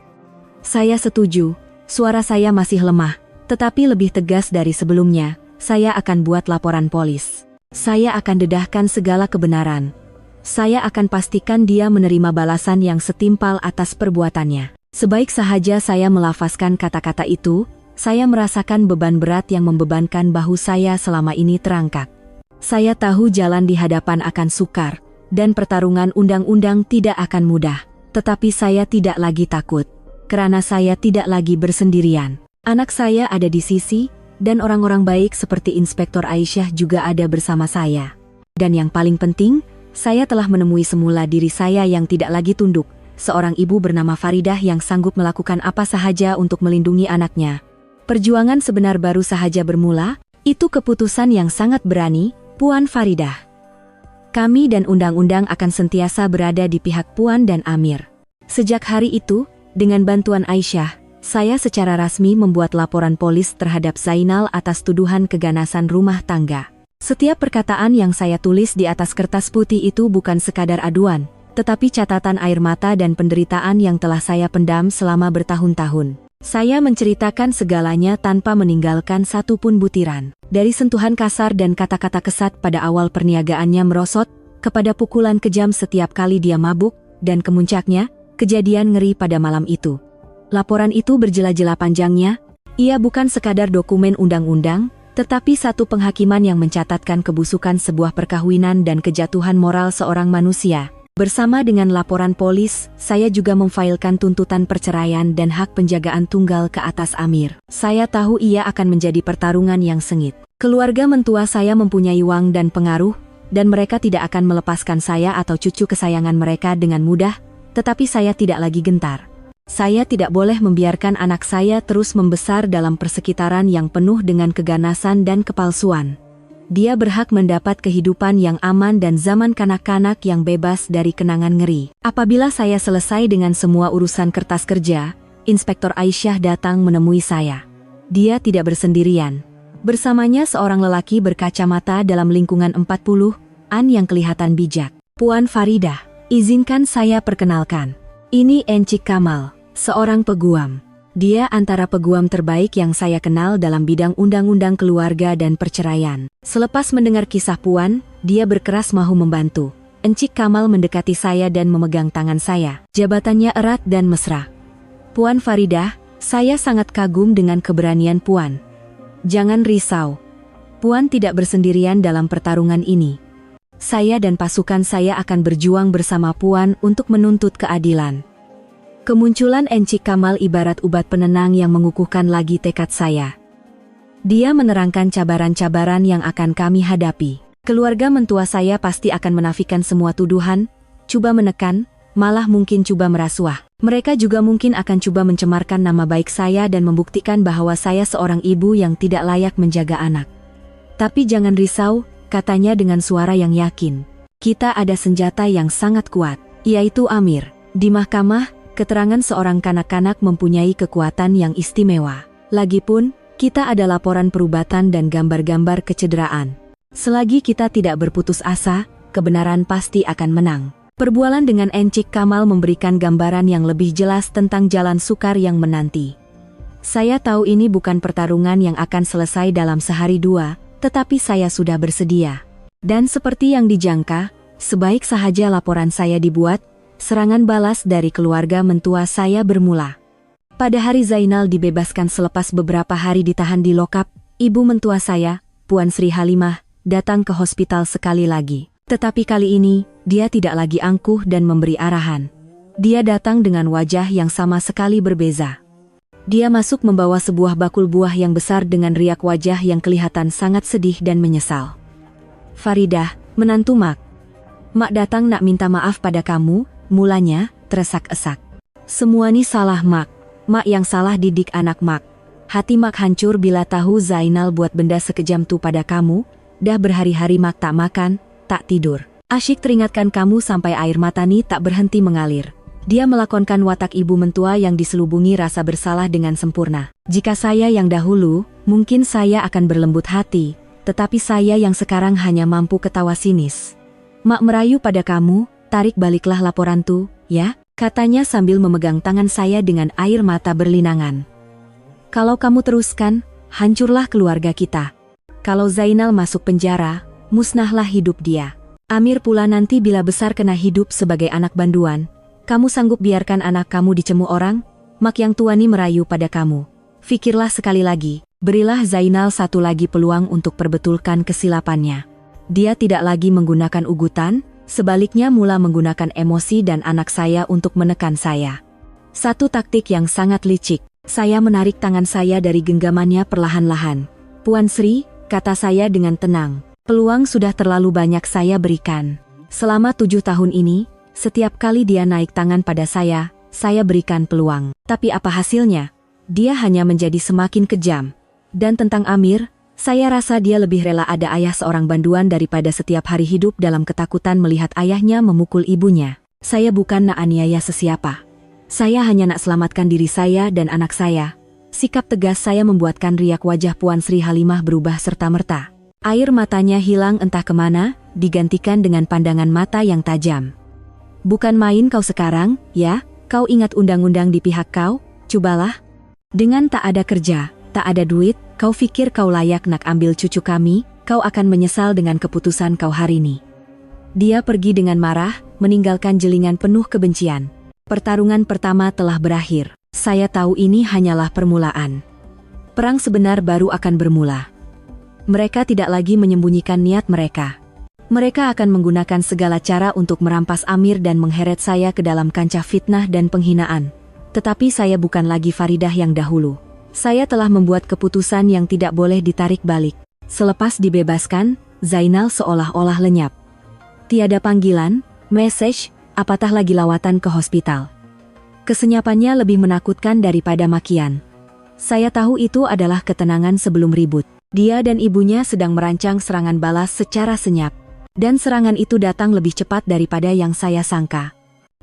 "Saya setuju, suara saya masih lemah, tetapi lebih tegas dari sebelumnya. Saya akan buat laporan polis. Saya akan dedahkan segala kebenaran. Saya akan pastikan dia menerima balasan yang setimpal atas perbuatannya." Sebaik sahaja saya melafazkan kata-kata itu, saya merasakan beban berat yang membebankan bahu saya selama ini terangkat. Saya tahu jalan di hadapan akan sukar, dan pertarungan undang-undang tidak akan mudah. Tetapi saya tidak lagi takut, karena saya tidak lagi bersendirian. Anak saya ada di sisi, dan orang-orang baik seperti Inspektur Aisyah juga ada bersama saya. Dan yang paling penting, saya telah menemui semula diri saya yang tidak lagi tunduk, seorang ibu bernama Faridah yang sanggup melakukan apa sahaja untuk melindungi anaknya. Perjuangan sebenar baru sahaja bermula, itu keputusan yang sangat berani, Puan Faridah. Kami dan undang-undang akan sentiasa berada di pihak Puan dan Amir. Sejak hari itu, dengan bantuan Aisyah, saya secara rasmi membuat laporan polis terhadap Zainal atas tuduhan keganasan rumah tangga. Setiap perkataan yang saya tulis di atas kertas putih itu bukan sekadar aduan, tetapi catatan air mata dan penderitaan yang telah saya pendam selama bertahun-tahun. Saya menceritakan segalanya tanpa meninggalkan satupun butiran. Dari sentuhan kasar dan kata-kata kesat pada awal perniagaannya merosot, kepada pukulan kejam setiap kali dia mabuk, dan kemuncaknya, kejadian ngeri pada malam itu. Laporan itu berjela-jela panjangnya, ia bukan sekadar dokumen undang-undang, tetapi satu penghakiman yang mencatatkan kebusukan sebuah perkawinan dan kejatuhan moral seorang manusia. Bersama dengan laporan polis, saya juga memfailkan tuntutan perceraian dan hak penjagaan tunggal ke atas Amir. Saya tahu ia akan menjadi pertarungan yang sengit. Keluarga mentua saya mempunyai uang dan pengaruh, dan mereka tidak akan melepaskan saya atau cucu kesayangan mereka dengan mudah, tetapi saya tidak lagi gentar. Saya tidak boleh membiarkan anak saya terus membesar dalam persekitaran yang penuh dengan keganasan dan kepalsuan. Dia berhak mendapat kehidupan yang aman dan zaman kanak-kanak yang bebas dari kenangan ngeri. Apabila saya selesai dengan semua urusan kertas kerja, Inspektur Aisyah datang menemui saya. Dia tidak bersendirian. Bersamanya seorang lelaki berkacamata dalam lingkungan 40-an yang kelihatan bijak. Puan Faridah, izinkan saya perkenalkan. Ini Encik Kamal, seorang peguam. Dia antara peguam terbaik yang saya kenal dalam bidang undang-undang keluarga dan perceraian. Selepas mendengar kisah Puan, dia berkeras mahu membantu. Encik Kamal mendekati saya dan memegang tangan saya. Jabatannya erat dan mesra. Puan Faridah, saya sangat kagum dengan keberanian Puan. Jangan risau. Puan tidak bersendirian dalam pertarungan ini. Saya dan pasukan saya akan berjuang bersama Puan untuk menuntut keadilan. Kemunculan Encik Kamal ibarat ubat penenang yang mengukuhkan lagi tekad saya. Dia menerangkan cabaran-cabaran yang akan kami hadapi. Keluarga mentua saya pasti akan menafikan semua tuduhan, coba menekan, malah mungkin coba merasuah. Mereka juga mungkin akan coba mencemarkan nama baik saya dan membuktikan bahwa saya seorang ibu yang tidak layak menjaga anak. Tapi jangan risau, katanya dengan suara yang yakin. Kita ada senjata yang sangat kuat, yaitu Amir. Di mahkamah, keterangan seorang kanak-kanak mempunyai kekuatan yang istimewa. Lagipun, kita ada laporan perubatan dan gambar-gambar kecederaan. Selagi kita tidak berputus asa, kebenaran pasti akan menang. Perbualan dengan Encik Kamal memberikan gambaran yang lebih jelas tentang jalan sukar yang menanti. Saya tahu ini bukan pertarungan yang akan selesai dalam sehari dua, tetapi saya sudah bersedia. Dan seperti yang dijangka, sebaik sahaja laporan saya dibuat, serangan balas dari keluarga mentua saya bermula. Pada hari Zainal dibebaskan selepas beberapa hari ditahan di lokap, ibu mentua saya, Puan Sri Halimah, datang ke hospital sekali lagi. Tetapi kali ini, dia tidak lagi angkuh dan memberi arahan. Dia datang dengan wajah yang sama sekali berbeza. Dia masuk membawa sebuah bakul buah yang besar dengan riak wajah yang kelihatan sangat sedih dan menyesal. Faridah, menantu Mak. Mak datang nak minta maaf pada kamu. Mulanya, teresak-esak. Semua ini salah Mak. Mak yang salah didik anak Mak. Hati Mak hancur bila tahu Zainal buat benda sekejam tu pada kamu. Dah berhari-hari Mak tak makan, tak tidur. Asyik teringatkan kamu sampai air mata ni tak berhenti mengalir. Dia melakonkan watak ibu mentua yang diselubungi rasa bersalah dengan sempurna. Jika saya yang dahulu, mungkin saya akan berlembut hati. Tetapi saya yang sekarang hanya mampu ketawa sinis. Mak merayu pada kamu. Tarik baliklah laporan tu, ya, katanya sambil memegang tangan saya dengan air mata berlinangan. Kalau kamu teruskan, hancurlah keluarga kita. Kalau Zainal masuk penjara, musnahlah hidup dia. Amir pula nanti bila besar kena hidup sebagai anak banduan, kamu sanggup biarkan anak kamu dicemu orang? Mak yang tua ni merayu pada kamu. Fikirlah sekali lagi, berilah Zainal satu lagi peluang untuk perbetulkan kesilapannya. Dia tidak lagi menggunakan ugutan, sebaliknya mula menggunakan emosi dan anak saya untuk menekan saya. Satu taktik yang sangat licik. Saya menarik tangan saya dari genggamannya perlahan-lahan. "Puan Sri," kata saya dengan tenang, "peluang sudah terlalu banyak saya berikan. Selama 7 tahun ini, setiap kali dia naik tangan pada saya berikan peluang. Tapi apa hasilnya? Dia hanya menjadi semakin kejam. Dan tentang Amir, saya rasa dia lebih rela ada ayah seorang banduan daripada setiap hari hidup dalam ketakutan melihat ayahnya memukul ibunya. Saya bukan nak aniaya sesiapa. Saya hanya nak selamatkan diri saya dan anak saya." Sikap tegas saya membuatkan riak wajah Puan Sri Halimah berubah serta-merta. Air matanya hilang entah kemana, digantikan dengan pandangan mata yang tajam. "Bukan main kau sekarang, ya? Kau ingat undang-undang di pihak kau? Cobalah. Dengan tak ada kerja, tak ada duit, kau pikir kau layak nak ambil cucu kami? Kau akan menyesal dengan keputusan kau hari ini." Dia pergi dengan marah, meninggalkan jelingan penuh kebencian. Pertarungan pertama telah berakhir. Saya tahu ini hanyalah permulaan. Perang sebenar baru akan bermula. Mereka tidak lagi menyembunyikan niat mereka. Mereka akan menggunakan segala cara untuk merampas Amir dan mengheret saya ke dalam kancah fitnah dan penghinaan. Tetapi saya bukan lagi Faridah yang dahulu. Saya telah membuat keputusan yang tidak boleh ditarik balik. Selepas dibebaskan, Zainal seolah-olah lenyap. Tiada panggilan, message, apatah lagi lawatan ke hospital. Kesenyapannya lebih menakutkan daripada makian. Saya tahu itu adalah ketenangan sebelum ribut. Dia dan ibunya sedang merancang serangan balas secara senyap. Dan serangan itu datang lebih cepat daripada yang saya sangka.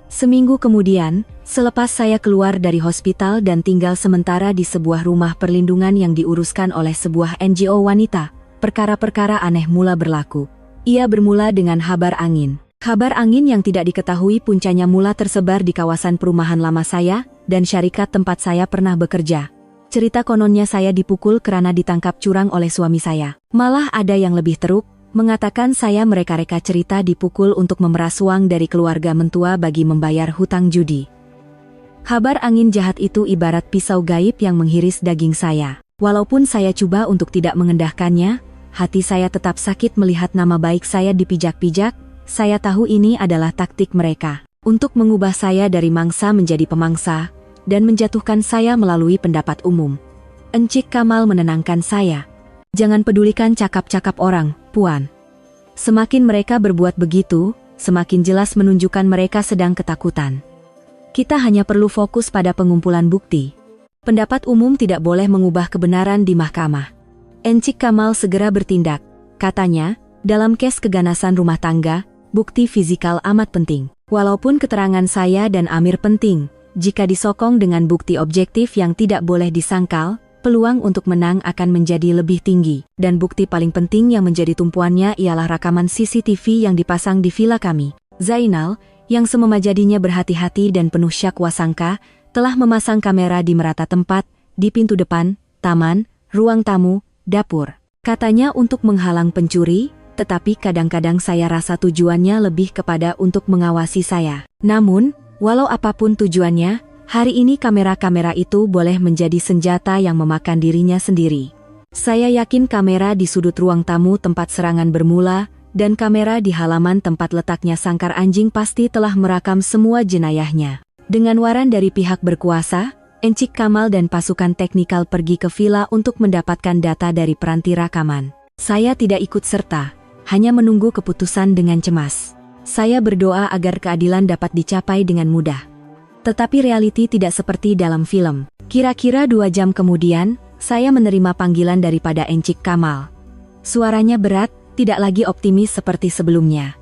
Seminggu kemudian, selepas saya keluar dari hospital dan tinggal sementara di sebuah rumah perlindungan yang diuruskan oleh sebuah NGO wanita, perkara-perkara aneh mula berlaku. Ia bermula dengan habar angin. Kabar angin yang tidak diketahui puncanya mula tersebar di kawasan perumahan lama saya, dan syarikat tempat saya pernah bekerja. Cerita kononnya saya dipukul karena ditangkap curang oleh suami saya. Malah ada yang lebih teruk, mengatakan saya mereka-reka cerita dipukul untuk memeras uang dari keluarga mentua bagi membayar hutang judi. Kabar angin jahat itu ibarat pisau gaib yang menghiris daging saya. Walaupun saya coba untuk tidak mengendahkannya, hati saya tetap sakit melihat nama baik saya dipijak-pijak. Saya tahu ini adalah taktik mereka untuk mengubah saya dari mangsa menjadi pemangsa dan menjatuhkan saya melalui pendapat umum. Encik Kamal menenangkan saya. "Jangan pedulikan cakap-cakap orang, Puan. Semakin mereka berbuat begitu, semakin jelas menunjukkan mereka sedang ketakutan. Kita hanya perlu fokus pada pengumpulan bukti. Pendapat umum tidak boleh mengubah kebenaran di mahkamah." Encik Kamal segera bertindak. Katanya, dalam kes keganasan rumah tangga, bukti fisikal amat penting. Walaupun keterangan saya dan Amir penting, jika disokong dengan bukti objektif yang tidak boleh disangkal, peluang untuk menang akan menjadi lebih tinggi. Dan bukti paling penting yang menjadi tumpuannya ialah rekaman CCTV yang dipasang di villa kami. Zainal, yang semema jadinya berhati-hati dan penuh syak wasangka, telah memasang kamera di merata tempat, di pintu depan, taman, ruang tamu, dapur. Katanya untuk menghalang pencuri, tetapi kadang-kadang saya rasa tujuannya lebih kepada untuk mengawasi saya. Namun, walau apapun tujuannya, hari ini kamera-kamera itu boleh menjadi senjata yang memakan dirinya sendiri. Saya yakin kamera di sudut ruang tamu tempat serangan bermula, dan kamera di halaman tempat letaknya sangkar anjing pasti telah merakam semua jenayahnya. Dengan waran dari pihak berkuasa, Encik Kamal dan pasukan teknikal pergi ke villa untuk mendapatkan data dari peranti rakaman. Saya tidak ikut serta. Hanya menunggu keputusan dengan cemas. Saya berdoa agar keadilan dapat dicapai dengan mudah. Tetapi realiti tidak seperti dalam film. Kira-kira 2 jam kemudian, saya menerima panggilan daripada Encik Kamal. Suaranya berat, tidak lagi optimis seperti sebelumnya.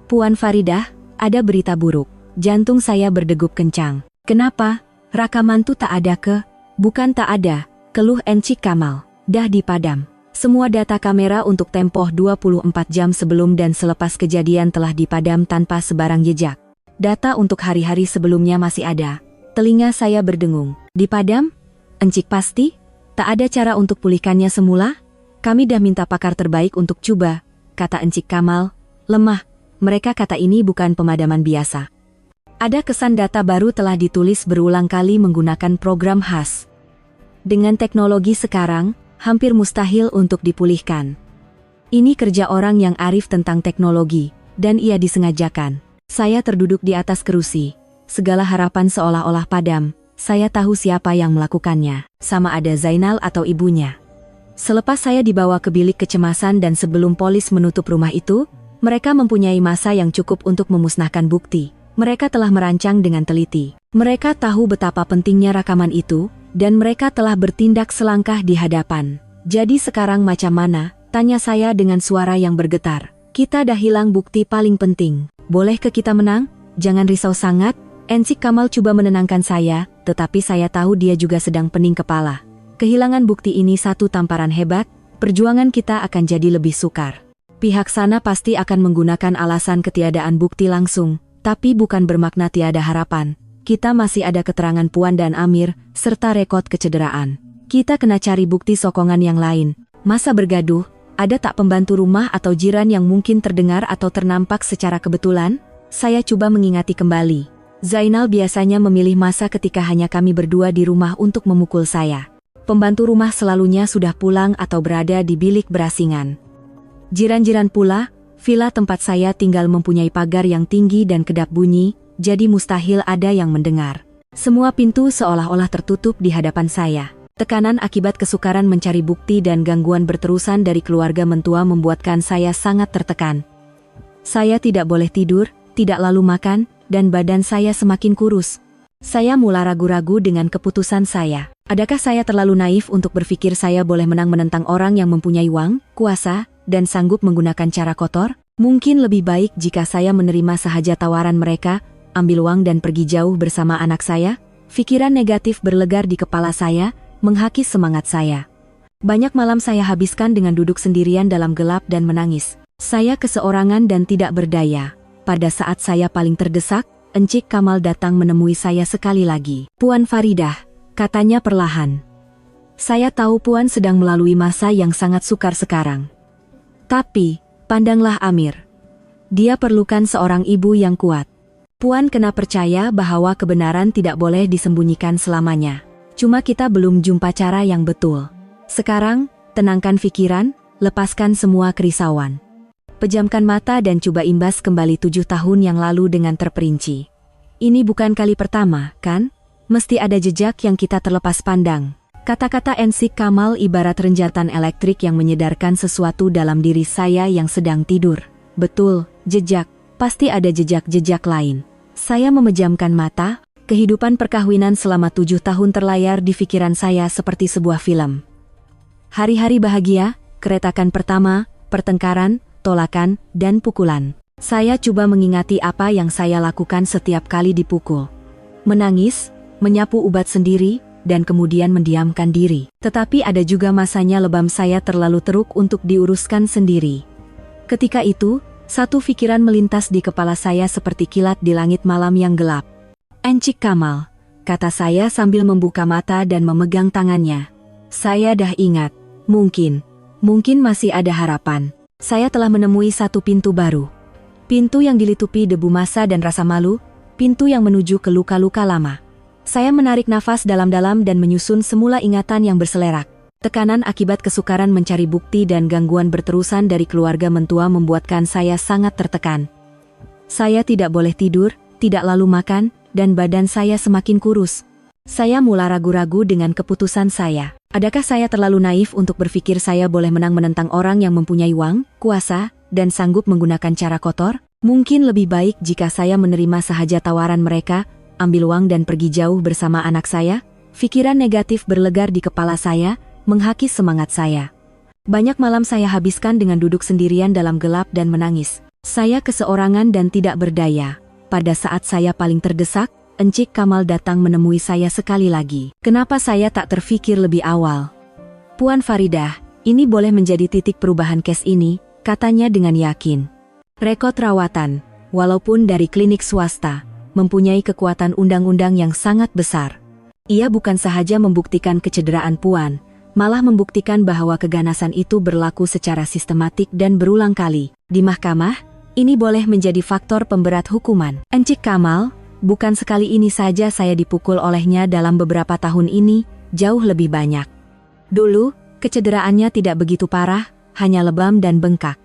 "Puan Faridah, ada berita buruk." Jantung saya berdegup kencang. "Kenapa? Rakaman tuh tak ada ke?" "Bukan tak ada," keluh Encik Kamal. "Dah dipadam. Semua data kamera untuk tempoh 24 jam sebelum dan selepas kejadian telah dipadam tanpa sebarang jejak. Data untuk hari-hari sebelumnya masih ada." Telinga saya berdengung. "Dipadam? Encik pasti? Tak ada cara untuk pulihkannya semula?" "Kami dah minta pakar terbaik untuk coba," kata Encik Kamal. "Lemah. Mereka kata ini bukan pemadaman biasa. Ada kesan data baru telah ditulis berulang kali menggunakan program khas. Dengan teknologi sekarang, hampir mustahil untuk dipulihkan." Ini kerja orang yang arif tentang teknologi, dan ia disengajakan. Saya terduduk di atas kerusi. Segala harapan seolah-olah padam. Saya tahu siapa yang melakukannya, sama ada Zainal atau ibunya. Selepas saya dibawa ke bilik kecemasan dan sebelum polis menutup rumah itu, mereka mempunyai masa yang cukup untuk memusnahkan bukti. Mereka telah merancang dengan teliti. Mereka tahu betapa pentingnya rekaman itu, dan mereka telah bertindak selangkah di hadapan. Jadi sekarang macam mana? Tanya saya dengan suara yang bergetar. Kita dah hilang bukti paling penting. Boleh ke kita menang? Jangan risau sangat. Ensik Kamal coba menenangkan saya, tetapi saya tahu dia juga sedang pening kepala. Kehilangan bukti ini satu tamparan hebat, perjuangan kita akan jadi lebih sukar. Pihak sana pasti akan menggunakan alasan ketiadaan bukti langsung, tapi bukan bermakna tiada harapan. Kita masih ada keterangan Puan dan Amir, serta rekod kecederaan. Kita kena cari bukti sokongan yang lain. Masa bergaduh? Ada tak pembantu rumah atau jiran yang mungkin terdengar atau ternampak secara kebetulan? Saya coba mengingati kembali. Zainal biasanya memilih masa ketika hanya kami berdua di rumah untuk memukul saya. Pembantu rumah selalunya sudah pulang atau berada di bilik berasingan. Jiran-jiran pula, villa tempat saya tinggal mempunyai pagar yang tinggi dan kedap bunyi, jadi mustahil ada yang mendengar. Semua pintu seolah-olah tertutup di hadapan saya. Tekanan akibat kesukaran mencari bukti dan gangguan berterusan dari keluarga mentua membuatkan saya sangat tertekan. Saya tidak boleh tidur, tidak lalu makan, dan badan saya semakin kurus. Saya mulai ragu-ragu dengan keputusan saya. Adakah saya terlalu naif untuk berpikir saya boleh menang menentang orang yang mempunyai uang, kuasa, dan sanggup menggunakan cara kotor? Mungkin lebih baik jika saya menerima sahaja tawaran mereka, ambil uang dan pergi jauh bersama anak saya? Pikiran negatif berlegar di kepala saya, menghakis semangat saya. Banyak malam saya habiskan dengan duduk sendirian dalam gelap dan menangis. Saya keseorangan dan tidak berdaya. Pada saat saya paling terdesak, Encik Kamal datang menemui saya sekali lagi. Puan Faridah, katanya perlahan. Saya tahu Puan sedang melalui masa yang sangat sukar sekarang. Tapi, pandanglah Amir. Dia perlukan seorang ibu yang kuat. Puan kena percaya bahwa kebenaran tidak boleh disembunyikan selamanya. Cuma kita belum jumpa cara yang betul. Sekarang, tenangkan pikiran, lepaskan semua kerisauan. Pejamkan mata dan coba imbas kembali 7 tahun yang lalu dengan terperinci. Ini bukan kali pertama, kan? Mesti ada jejak yang kita terlepas pandang. Kata-kata Ensik Kamal ibarat renjatan elektrik yang menyedarkan sesuatu dalam diri saya yang sedang tidur. Betul, jejak. Pasti ada jejak-jejak lain. Saya memejamkan mata. Kehidupan perkawinan selama 7 tahun terlayar di pikiran saya seperti sebuah film. Hari-hari bahagia, keretakan pertama, pertengkaran, tolakan, dan pukulan. Saya coba mengingati apa yang saya lakukan setiap kali dipukul. Menangis, menyapu ubat sendiri, dan kemudian mendiamkan diri. Tetapi ada juga masanya lebam saya terlalu teruk untuk diuruskan sendiri. Ketika itu, satu pikiran melintas di kepala saya seperti kilat di langit malam yang gelap. Encik Kamal, kata saya sambil membuka mata dan memegang tangannya. Saya dah ingat, mungkin masih ada harapan. Saya telah menemui satu pintu baru. Pintu yang dilitupi debu masa dan rasa malu, pintu yang menuju ke luka-luka lama. Saya menarik nafas dalam-dalam dan menyusun semula ingatan yang berselerak. Tekanan akibat kesukaran mencari bukti dan gangguan berterusan dari keluarga mentua membuatkan saya sangat tertekan. Saya tidak boleh tidur, tidak lalu makan, dan badan saya semakin kurus. Saya mulai ragu-ragu dengan keputusan saya. Adakah saya terlalu naif untuk berpikir saya boleh menang menentang orang yang mempunyai uang, kuasa, dan sanggup menggunakan cara kotor? Mungkin lebih baik jika saya menerima sahaja tawaran mereka, ambil uang dan pergi jauh bersama anak saya? Pikiran negatif berlegar di kepala saya, menghakis semangat saya. Banyak malam saya habiskan dengan duduk sendirian dalam gelap dan menangis. Saya keseorangan dan tidak berdaya. Pada saat saya paling terdesak, Encik Kamal datang menemui saya sekali lagi. Kenapa saya tak terfikir lebih awal? Puan Faridah, ini boleh menjadi titik perubahan case ini, katanya dengan yakin. Rekod rawatan, walaupun dari klinik swasta, mempunyai kekuatan undang-undang yang sangat besar. Ia bukan sahaja membuktikan kecederaan Puan, malah membuktikan bahwa keganasan itu berlaku secara sistematik dan berulang kali. Di mahkamah, ini boleh menjadi faktor pemberat hukuman. Encik Kamal, bukan sekali ini saja saya dipukul olehnya dalam beberapa tahun ini, jauh lebih banyak. Dulu, kecederaannya tidak begitu parah, hanya lebam dan bengkak.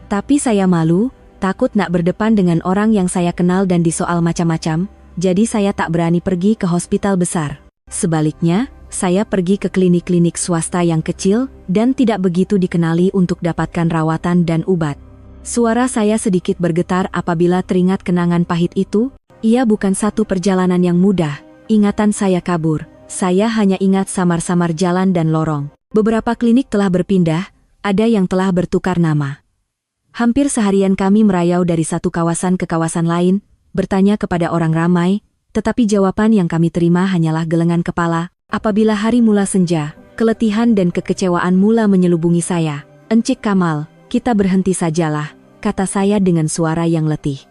Tapi saya malu, takut nak berdepan dengan orang yang saya kenal dan disoal macam-macam, jadi saya tak berani pergi ke hospital besar. Sebaliknya, saya pergi ke klinik-klinik swasta yang kecil dan tidak begitu dikenali untuk dapatkan rawatan dan obat. Suara saya sedikit bergetar apabila teringat kenangan pahit itu. Ia bukan satu perjalanan yang mudah, ingatan saya kabur. Saya hanya ingat samar-samar jalan dan lorong. Beberapa klinik telah berpindah, ada yang telah bertukar nama. Hampir seharian kami merayau dari satu kawasan ke kawasan lain, bertanya kepada orang ramai, tetapi jawaban yang kami terima hanyalah gelengan kepala. Apabila hari mula senja, keletihan dan kekecewaan mula menyelubungi saya. "Encik Kamal, kita berhenti sajalah," kata saya dengan suara yang letih.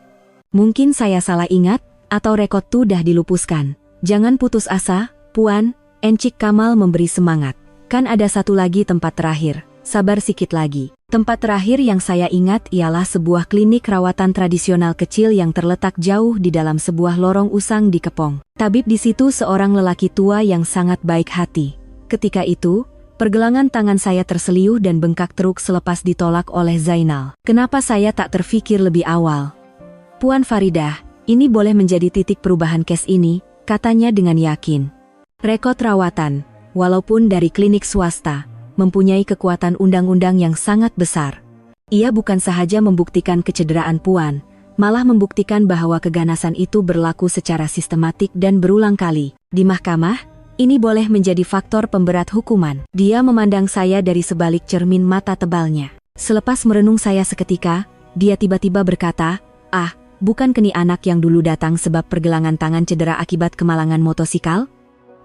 Mungkin saya salah ingat, atau rekod itu dah dilupuskan. "Jangan putus asa, Puan," Encik Kamal memberi semangat. "Kan ada satu lagi tempat terakhir, sabar sikit lagi." Tempat terakhir yang saya ingat ialah sebuah klinik rawatan tradisional kecil yang terletak jauh di dalam sebuah lorong usang di Kepong. Tabib di situ seorang lelaki tua yang sangat baik hati. Ketika itu, pergelangan tangan saya terseliuh dan bengkak teruk selepas ditolak oleh Zainal. Kenapa saya tak terfikir lebih awal? "Puan Faridah, ini boleh menjadi titik perubahan kes ini," katanya dengan yakin. Rekod rawatan, walaupun dari klinik swasta, mempunyai kekuatan undang-undang yang sangat besar. Ia bukan sahaja membuktikan kecederaan Puan, malah membuktikan bahwa keganasan itu berlaku secara sistematik dan berulang kali. Di mahkamah, ini boleh menjadi faktor pemberat hukuman. Dia memandang saya dari sebalik cermin mata tebalnya. Selepas merenung saya seketika, dia tiba-tiba berkata, "Ah, bukan keni anak yang dulu datang sebab pergelangan tangan cedera akibat kemalangan motosikal?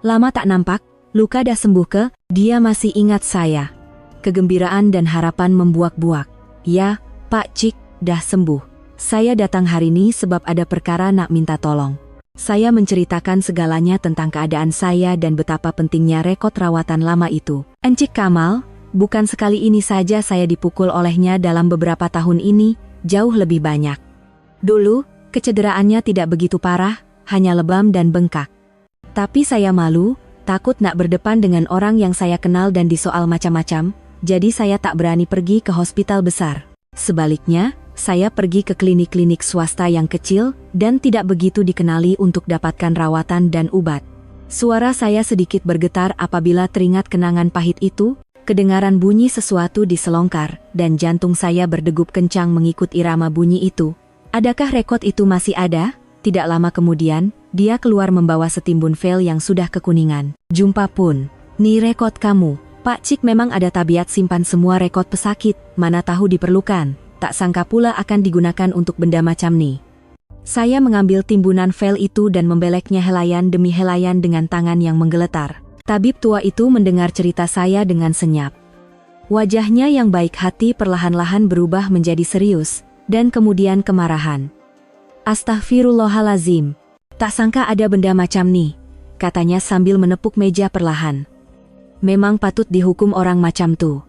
Lama tak nampak, luka dah sembuh ke?" Dia masih ingat saya. Kegembiraan dan harapan membuak-buak. "Ya, Pak Cik, dah sembuh. Saya datang hari ini sebab ada perkara nak minta tolong." Saya menceritakan segalanya tentang keadaan saya dan betapa pentingnya rekod rawatan lama itu. "Encik Kamal, bukan sekali ini saja saya dipukul olehnya dalam beberapa tahun ini, jauh lebih banyak. Dulu, kecederaannya tidak begitu parah, hanya lebam dan bengkak. Tapi saya malu, takut nak berdepan dengan orang yang saya kenal dan disoal macam-macam, jadi saya tak berani pergi ke hospital besar. Sebaliknya, saya pergi ke klinik-klinik swasta yang kecil dan tidak begitu dikenali untuk dapatkan rawatan dan obat." Suara saya sedikit bergetar apabila teringat kenangan pahit itu, kedengaran bunyi sesuatu di selongkar, dan jantung saya berdegup kencang mengikut irama bunyi itu. Adakah rekod itu masih ada? Tidak lama kemudian, dia keluar membawa setimbun file yang sudah kekuningan. "Jumpa Pun. Ni rekod kamu. Pak Cik memang ada tabiat simpan semua rekod pesakit, mana tahu diperlukan. Tak sangka pula akan digunakan untuk benda macam ni." Saya mengambil timbunan file itu dan membeleknya helaian demi helaian dengan tangan yang menggeletar. Tabib tua itu mendengar cerita saya dengan senyap. Wajahnya yang baik hati perlahan-lahan berubah menjadi serius, dan kemudian kemarahan. "Astaghfirullahalazim. Tak sangka ada benda macam ni," katanya sambil menepuk meja perlahan. "Memang patut dihukum orang macam tu."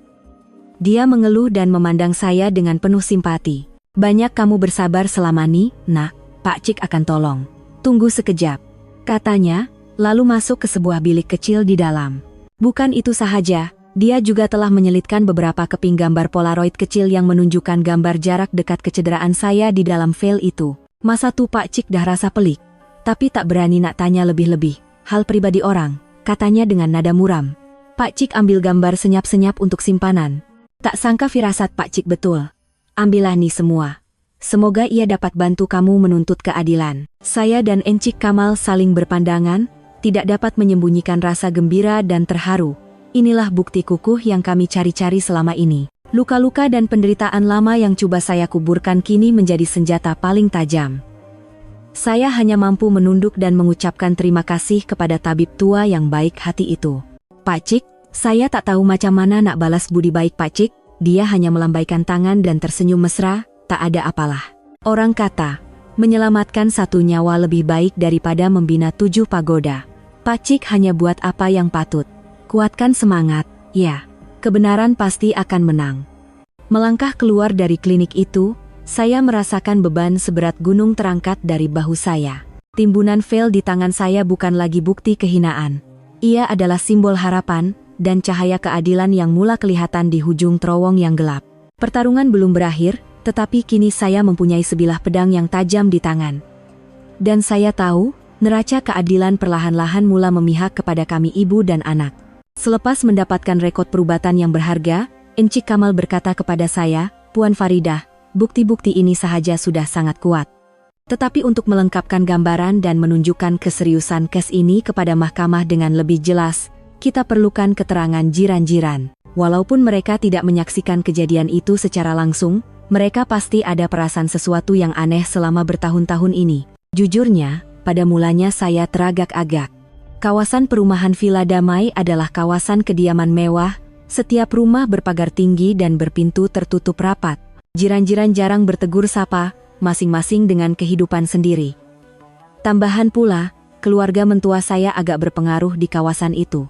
Dia mengeluh dan memandang saya dengan penuh simpati. "Banyak kamu bersabar selama ni, nak. Pak Cik akan tolong. Tunggu sekejap," katanya, lalu masuk ke sebuah bilik kecil di dalam. Bukan itu sahaja, dia juga telah menyelitkan beberapa keping gambar polaroid kecil yang menunjukkan gambar jarak dekat kecederaan saya di dalam file itu. "Masa tu Pak Cik dah rasa pelik, tapi tak berani nak tanya lebih-lebih. Hal pribadi orang," katanya dengan nada muram. Pak Cik ambil gambar senyap-senyap untuk simpanan. "Tak sangka firasat Pak Cik betul. Ambillah ni semua. Semoga ia dapat bantu kamu menuntut keadilan." Saya dan Encik Kamal saling berpandangan, tidak dapat menyembunyikan rasa gembira dan terharu. Inilah bukti kukuh yang kami cari-cari selama ini. Luka-luka dan penderitaan lama yang coba saya kuburkan kini menjadi senjata paling tajam. Saya hanya mampu menunduk dan mengucapkan terima kasih kepada tabib tua yang baik hati itu. "Pak Cik, saya tak tahu macam mana nak balas budi baik Pak Cik." Dia hanya melambaikan tangan dan tersenyum mesra, "Tak ada apalah. Orang kata, menyelamatkan satu nyawa lebih baik daripada membina 7 pagoda. Pak Cik hanya buat apa yang patut. Kuatkan semangat, ya. Kebenaran pasti akan menang." Melangkah keluar dari klinik itu, saya merasakan beban seberat gunung terangkat dari bahu saya. Timbunan file di tangan saya bukan lagi bukti kehinaan. Ia adalah simbol harapan, dan cahaya keadilan yang mula kelihatan di ujung terowong yang gelap. Pertarungan belum berakhir, tetapi kini saya mempunyai sebilah pedang yang tajam di tangan. Dan saya tahu, neraca keadilan perlahan-lahan mula memihak kepada kami ibu dan anak. Selepas mendapatkan rekod perubatan yang berharga, Encik Kamal berkata kepada saya, "Puan Faridah, bukti-bukti ini sahaja sudah sangat kuat. Tetapi untuk melengkapkan gambaran dan menunjukkan keseriusan kes ini kepada mahkamah dengan lebih jelas, kita perlukan keterangan jiran-jiran. Walaupun mereka tidak menyaksikan kejadian itu secara langsung, mereka pasti ada perasaan sesuatu yang aneh selama bertahun-tahun ini." Jujurnya, pada mulanya saya teragak-agak. Kawasan perumahan Villa Damai adalah kawasan kediaman mewah, setiap rumah berpagar tinggi dan berpintu tertutup rapat. Jiran-jiran jarang bertegur sapa, masing-masing dengan kehidupan sendiri. Tambahan pula, keluarga mentua saya agak berpengaruh di kawasan itu.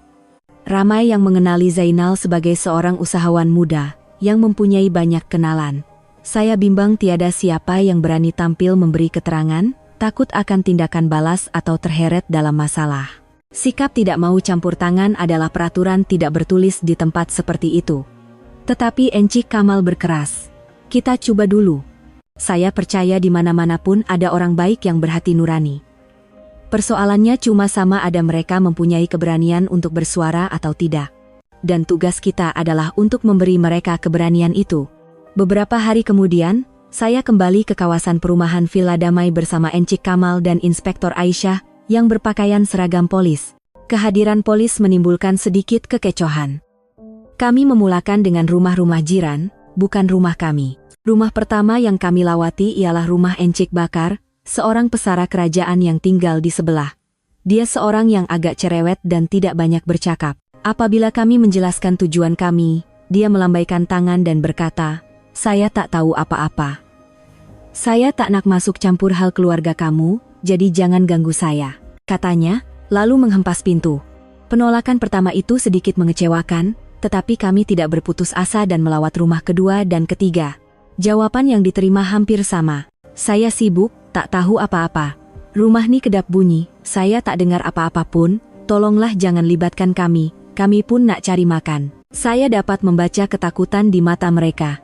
Ramai yang mengenali Zainal sebagai seorang usahawan muda, yang mempunyai banyak kenalan. Saya bimbang tiada siapa yang berani tampil memberi keterangan, takut akan tindakan balas atau terheret dalam masalah. Sikap tidak mau campur tangan adalah peraturan tidak bertulis di tempat seperti itu. Tetapi Encik Kamal berkeras. "Kita coba dulu. Saya percaya di mana-mana pun ada orang baik yang berhati nurani. Persoalannya cuma sama ada mereka mempunyai keberanian untuk bersuara atau tidak. Dan tugas kita adalah untuk memberi mereka keberanian itu." Beberapa hari kemudian, saya kembali ke kawasan perumahan Villa Damai bersama Encik Kamal dan Inspektor Aisyah yang berpakaian seragam polis. Kehadiran polis menimbulkan sedikit kekecohan. Kami memulakan dengan rumah-rumah jiran, bukan rumah kami. Rumah pertama yang kami lawati ialah rumah Encik Bakar, seorang pesara kerajaan yang tinggal di sebelah. Dia seorang yang agak cerewet dan tidak banyak bercakap. Apabila kami menjelaskan tujuan kami, dia melambaikan tangan dan berkata, "Saya tak tahu apa-apa. Saya tak nak masuk campur hal keluarga kamu, jadi jangan ganggu saya," katanya, lalu menghempas pintu. Penolakan pertama itu sedikit mengecewakan, tetapi kami tidak berputus asa dan melawat rumah kedua dan ketiga. Jawaban yang diterima hampir sama. "Saya sibuk, tak tahu apa-apa. Rumah ni kedap bunyi, saya tak dengar apa-apa pun, tolonglah jangan libatkan kami pun nak cari makan." Saya dapat membaca ketakutan di mata mereka.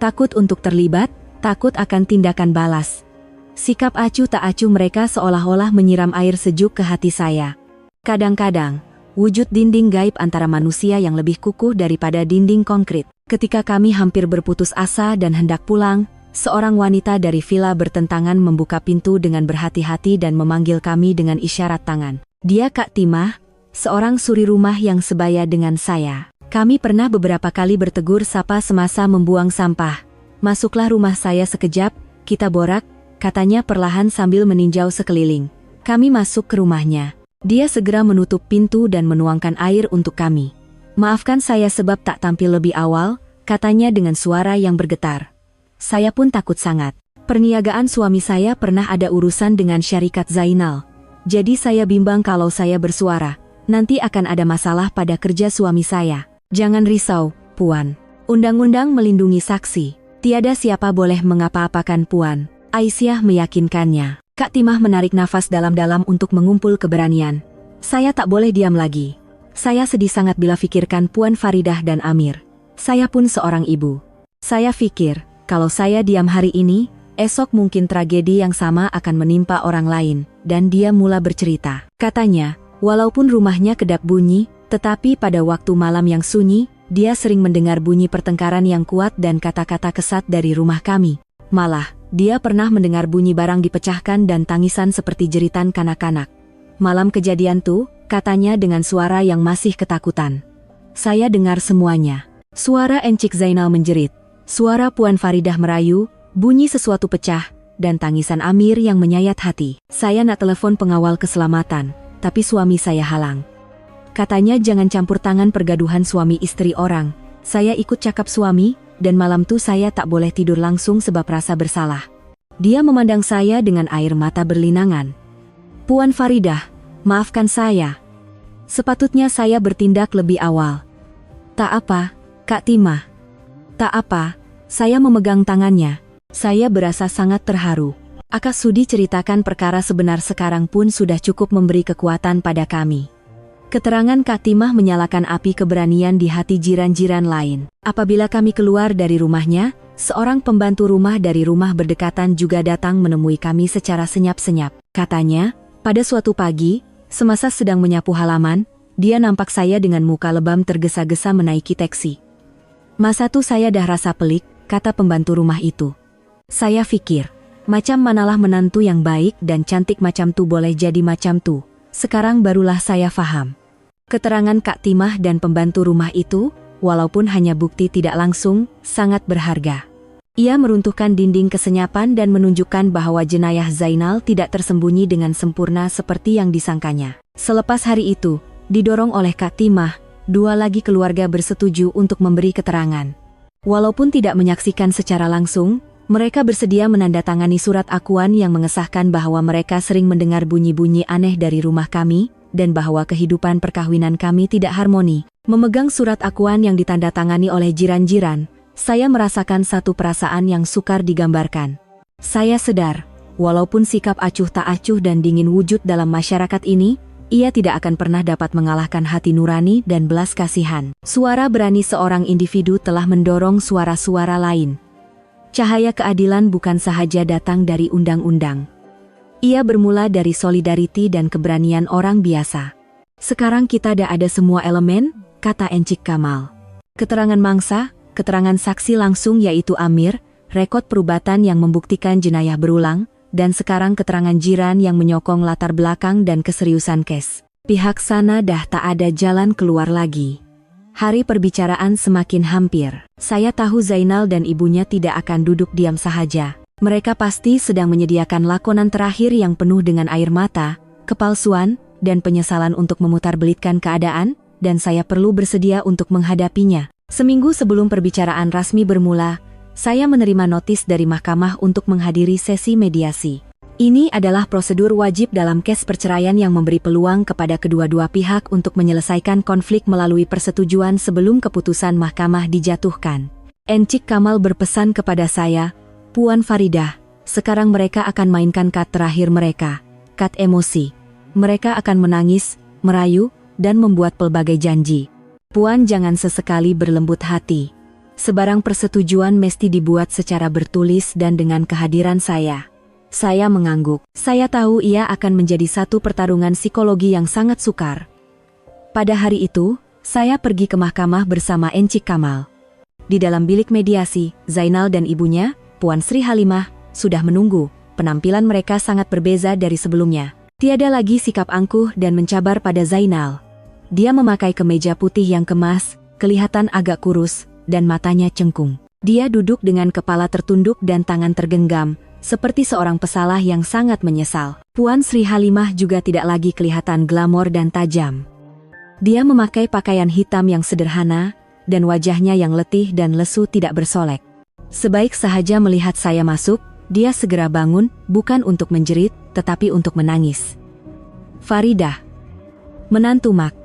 Takut untuk terlibat, takut akan tindakan balas. Sikap acuh tak acuh mereka seolah-olah menyiram air sejuk ke hati saya. Kadang-kadang, wujud dinding gaib antara manusia yang lebih kukuh daripada dinding konkret. Ketika kami hampir berputus asa dan hendak pulang, seorang wanita dari villa bertentangan membuka pintu dengan berhati-hati dan memanggil kami dengan isyarat tangan. Dia Kak Timah, seorang suri rumah yang sebaya dengan saya. Kami pernah beberapa kali bertegur sapa semasa membuang sampah. "Masuklah rumah saya sekejap, kita borak," katanya perlahan sambil meninjau sekeliling. Kami masuk ke rumahnya. Dia segera menutup pintu dan menuangkan air untuk kami. "Maafkan saya sebab tak tampil lebih awal," katanya dengan suara yang bergetar. Saya pun takut sangat. Perniagaan suami saya pernah ada urusan dengan syarikat Zainal. Jadi saya bimbang kalau saya bersuara, nanti akan ada masalah pada kerja suami saya. "Jangan risau, Puan. Undang-undang melindungi saksi. Tiada siapa boleh mengapa-apakan Puan," Aisyah meyakinkannya. Kak Timah menarik nafas dalam-dalam untuk mengumpul keberanian. "Saya tak boleh diam lagi. Saya sedih sangat bila fikirkan Puan Faridah dan Amir. Saya pun seorang ibu. Saya fikir, kalau saya diam hari ini, esok mungkin tragedi yang sama akan menimpa orang lain." Dan dia mula bercerita. Katanya, walaupun rumahnya kedap bunyi, tetapi pada waktu malam yang sunyi, dia sering mendengar bunyi pertengkaran yang kuat dan kata-kata kesat dari rumah kami. Malah, dia pernah mendengar bunyi barang dipecahkan dan tangisan seperti jeritan kanak-kanak. Malam kejadian tuh, katanya dengan suara yang masih ketakutan. Saya dengar semuanya. Suara Encik Zainal menjerit, suara Puan Faridah merayu, bunyi sesuatu pecah, dan tangisan Amir yang menyayat hati. Saya nak telepon pengawal keselamatan, tapi suami saya halang. Katanya jangan campur tangan pergaduhan suami istri orang. Saya ikut cakap suami, dan malam tuh saya tak boleh tidur langsung sebab rasa bersalah. Dia memandang saya dengan air mata berlinangan. "Puan Faridah, maafkan saya. Sepatutnya saya bertindak lebih awal." "Tak apa, Kak Timah. Tak apa." Saya memegang tangannya. Saya berasa sangat terharu. Akak sudi ceritakan perkara sebenar sekarang pun sudah cukup memberi kekuatan pada kami. Keterangan Kak Timah menyalakan api keberanian di hati jiran-jiran lain. Apabila kami keluar dari rumahnya, seorang pembantu rumah dari rumah berdekatan juga datang menemui kami secara senyap-senyap. Katanya, pada suatu pagi, semasa sedang menyapu halaman, dia nampak saya dengan muka lebam tergesa-gesa menaiki taksi. "Masa tuh saya dah rasa pelik," kata pembantu rumah itu. Saya pikir, macam manalah menantu yang baik dan cantik macam tuh boleh jadi macam tuh. Sekarang barulah saya faham. Keterangan Kak Timah dan pembantu rumah itu, walaupun hanya bukti tidak langsung, sangat berharga. Ia meruntuhkan dinding kesenyapan dan menunjukkan bahwa jenayah Zainal tidak tersembunyi dengan sempurna seperti yang disangkanya. Selepas hari itu, didorong oleh Kak Timah, dua lagi keluarga bersetuju untuk memberi keterangan. Walaupun tidak menyaksikan secara langsung, mereka bersedia menandatangani surat akuan yang mengesahkan bahwa mereka sering mendengar bunyi-bunyi aneh dari rumah kami, dan bahwa kehidupan perkawinan kami tidak harmoni. Memegang surat akuan yang ditandatangani oleh jiran-jiran, saya merasakan satu perasaan yang sukar digambarkan. Saya sadar, walaupun sikap acuh tak acuh dan dingin wujud dalam masyarakat ini, ia tidak akan pernah dapat mengalahkan hati nurani dan belas kasihan. Suara berani seorang individu telah mendorong suara-suara lain. Cahaya keadilan bukan sahaja datang dari undang-undang. Ia bermula dari solidariti dan keberanian orang biasa. Sekarang kita dah ada semua elemen, kata Encik Kamal. Keterangan mangsa, keterangan saksi langsung yaitu Amir, rekod perubatan yang membuktikan jenayah berulang, dan sekarang keterangan jiran yang menyokong latar belakang dan keseriusan kes. Pihak sana dah tak ada jalan keluar lagi. Hari perbicaraan semakin hampir. Saya tahu Zainal dan ibunya tidak akan duduk diam sahaja. Mereka pasti sedang menyediakan lakonan terakhir yang penuh dengan air mata, kepalsuan, dan penyesalan untuk memutarbelitkan keadaan, dan saya perlu bersedia untuk menghadapinya. Seminggu sebelum perbicaraan rasmi bermula, saya menerima notis dari mahkamah untuk menghadiri sesi mediasi. Ini adalah prosedur wajib dalam kes perceraian yang memberi peluang kepada kedua-dua pihak untuk menyelesaikan konflik melalui persetujuan sebelum keputusan mahkamah dijatuhkan. Encik Kamal berpesan kepada saya, "Puan Faridah, sekarang mereka akan mainkan kad terakhir mereka, kad emosi. Mereka akan menangis, merayu, dan membuat pelbagai janji. Puan jangan sesekali berlembut hati. Sebarang persetujuan mesti dibuat secara bertulis dan dengan kehadiran saya." Saya mengangguk. Saya tahu ia akan menjadi satu pertarungan psikologi yang sangat sukar. Pada hari itu, saya pergi ke mahkamah bersama Encik Kamal. Di dalam bilik mediasi, Zainal dan ibunya, Puan Sri Halimah, sudah menunggu. Penampilan mereka sangat berbeza dari sebelumnya. Tiada lagi sikap angkuh dan mencabar pada Zainal. Dia memakai kemeja putih yang kemas, kelihatan agak kurus, dan matanya cengkung. Dia duduk dengan kepala tertunduk dan tangan tergenggam, seperti seorang pesalah yang sangat menyesal. Puan Sri Halimah juga tidak lagi kelihatan glamor dan tajam. Dia memakai pakaian hitam yang sederhana, dan wajahnya yang letih dan lesu tidak bersolek. Sebaik sahaja melihat saya masuk, dia segera bangun, bukan untuk menjerit, tetapi untuk menangis. "Faridah." "Menantu Mak."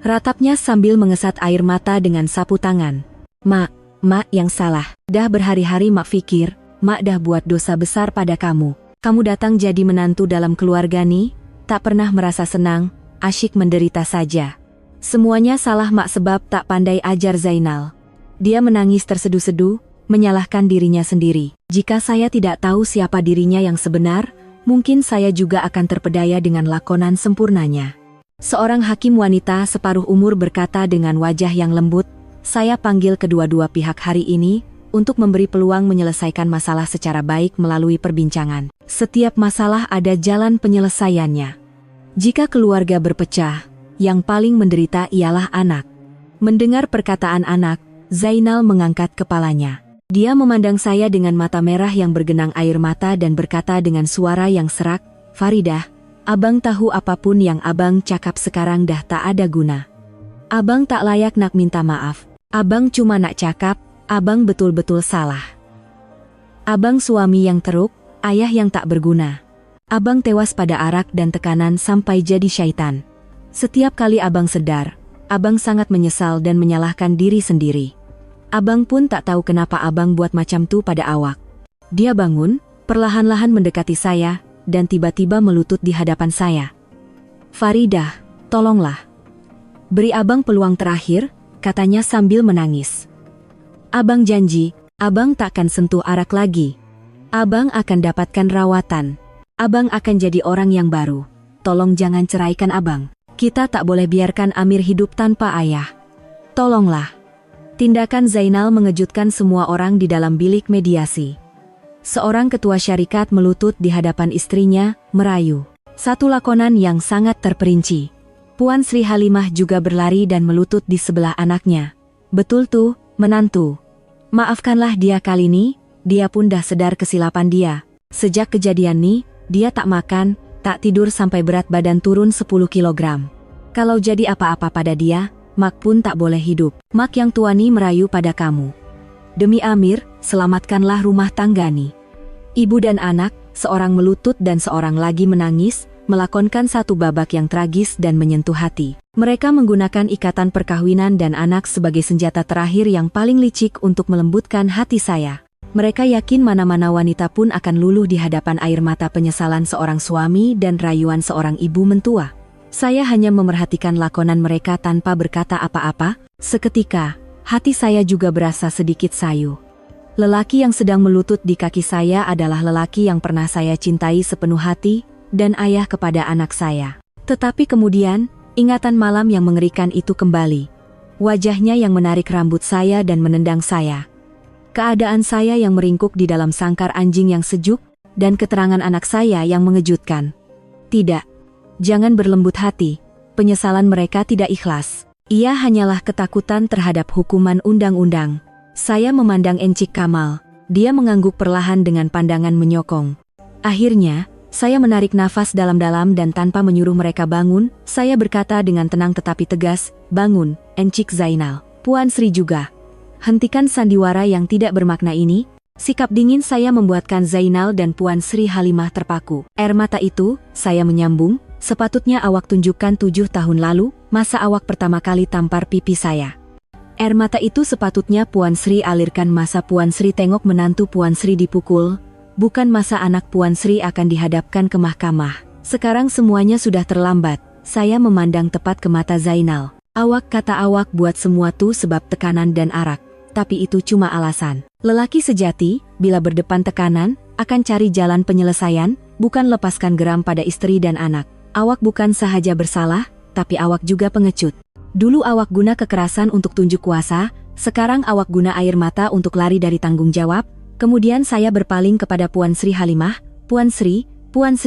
Ratapnya sambil mengesat air mata dengan sapu tangan. Mak yang salah. Dah berhari-hari Mak pikir, Mak dah buat dosa besar pada kamu. Kamu datang jadi menantu dalam keluarga nih, tak pernah merasa senang, asyik menderita saja. Semuanya salah Mak sebab tak pandai ajar Zainal." Dia menangis terseduh-seduh, menyalahkan dirinya sendiri. Jika saya tidak tahu siapa dirinya yang sebenar, mungkin saya juga akan terpedaya dengan lakonan sempurnanya. Seorang hakim wanita separuh umur berkata dengan wajah yang lembut, "Saya panggil kedua-dua pihak hari ini, untuk memberi peluang menyelesaikan masalah secara baik melalui perbincangan. Setiap masalah ada jalan penyelesaiannya. Jika keluarga berpecah, yang paling menderita ialah anak." Mendengar perkataan anak, Zainal mengangkat kepalanya. Dia memandang saya dengan mata merah yang bergenang air mata dan berkata dengan suara yang serak, "Faridah, abang tahu apapun yang abang cakap sekarang dah tak ada guna. Abang tak layak nak minta maaf. Abang cuma nak cakap, abang betul-betul salah. Abang suami yang teruk, ayah yang tak berguna. Abang tewas pada arak dan tekanan sampai jadi syaitan. Setiap kali abang sedar, abang sangat menyesal dan menyalahkan diri sendiri. Abang pun tak tahu kenapa abang buat macam tu pada awak." Dia bangun, perlahan-lahan mendekati saya, dan tiba-tiba melutut di hadapan saya. "Faridah, tolonglah. Beri abang peluang terakhir, katanya sambil menangis. Abang janji, abang takkan sentuh arak lagi. Abang akan dapatkan rawatan. Abang akan jadi orang yang baru. Tolong jangan ceraikan abang. Kita tak boleh biarkan Amir hidup tanpa ayah. Tolonglah. Tindakan Zainal mengejutkan semua orang di dalam bilik mediasi. Seorang ketua syarikat melutut di hadapan istrinya, merayu. Satu lakonan yang sangat terperinci. Puan Sri Halimah juga berlari dan melutut di sebelah anaknya. Betul tuh, menantu. Maafkanlah dia kali ini. Dia pun dah sedar kesilapan dia. Sejak kejadian nih, dia tak makan, tak tidur sampai berat badan turun 10 kilogram. Kalau jadi apa-apa pada dia, Mak pun tak boleh hidup. Mak yang tua nih merayu pada kamu. Demi Amir, selamatkanlah rumah tangga nih. Ibu dan anak, seorang melutut dan seorang lagi menangis, melakonkan satu babak yang tragis dan menyentuh hati. Mereka menggunakan ikatan perkawinan dan anak sebagai senjata terakhir yang paling licik untuk melembutkan hati saya. Mereka yakin mana-mana wanita pun akan luluh di hadapan air mata penyesalan seorang suami dan rayuan seorang ibu mentua. Saya hanya memerhatikan lakonan mereka tanpa berkata apa-apa. Seketika, hati saya juga berasa sedikit sayu. Lelaki yang sedang melutut di kaki saya adalah lelaki yang pernah saya cintai sepenuh hati, dan ayah kepada anak saya. Tetapi kemudian, ingatan malam yang mengerikan itu kembali. Wajahnya yang menarik rambut saya dan menendang saya. Keadaan saya yang meringkuk di dalam sangkar anjing yang sejuk, dan keterangan anak saya yang mengejutkan. Tidak. Jangan berlembut hati. Penyesalan mereka tidak ikhlas. Ia hanyalah ketakutan terhadap hukuman undang-undang. Saya memandang Encik Kamal. Dia mengangguk perlahan dengan pandangan menyokong. Akhirnya, saya menarik nafas dalam-dalam dan tanpa menyuruh mereka bangun, saya berkata dengan tenang tetapi tegas, "Bangun, Encik Zainal." Puan Sri juga. Hentikan sandiwara yang tidak bermakna ini. Sikap dingin saya membuatkan Zainal dan Puan Sri Halimah terpaku. Air mata itu, saya menyambung, sepatutnya awak tunjukkan 7 tahun lalu, masa awak pertama kali tampar pipi saya. Air mata itu sepatutnya Puan Sri alirkan masa Puan Sri tengok menantu Puan Sri dipukul, bukan masa anak Puan Sri akan dihadapkan ke mahkamah. Sekarang semuanya sudah terlambat. Saya memandang tepat ke mata Zainal. Awak kata awak buat semua tuh sebab tekanan dan arak. Tapi itu cuma alasan. Lelaki sejati, bila berdepan tekanan, akan cari jalan penyelesaian, bukan lepaskan geram pada istri dan anak. Awak bukan sahaja bersalah, tapi awak juga pengecut. Dulu awak guna kekerasan untuk tunjuk kuasa, sekarang awak guna air mata untuk lari dari tanggung jawab. Kemudian saya berpaling kepada Puan Sri Halimah. Puan Sri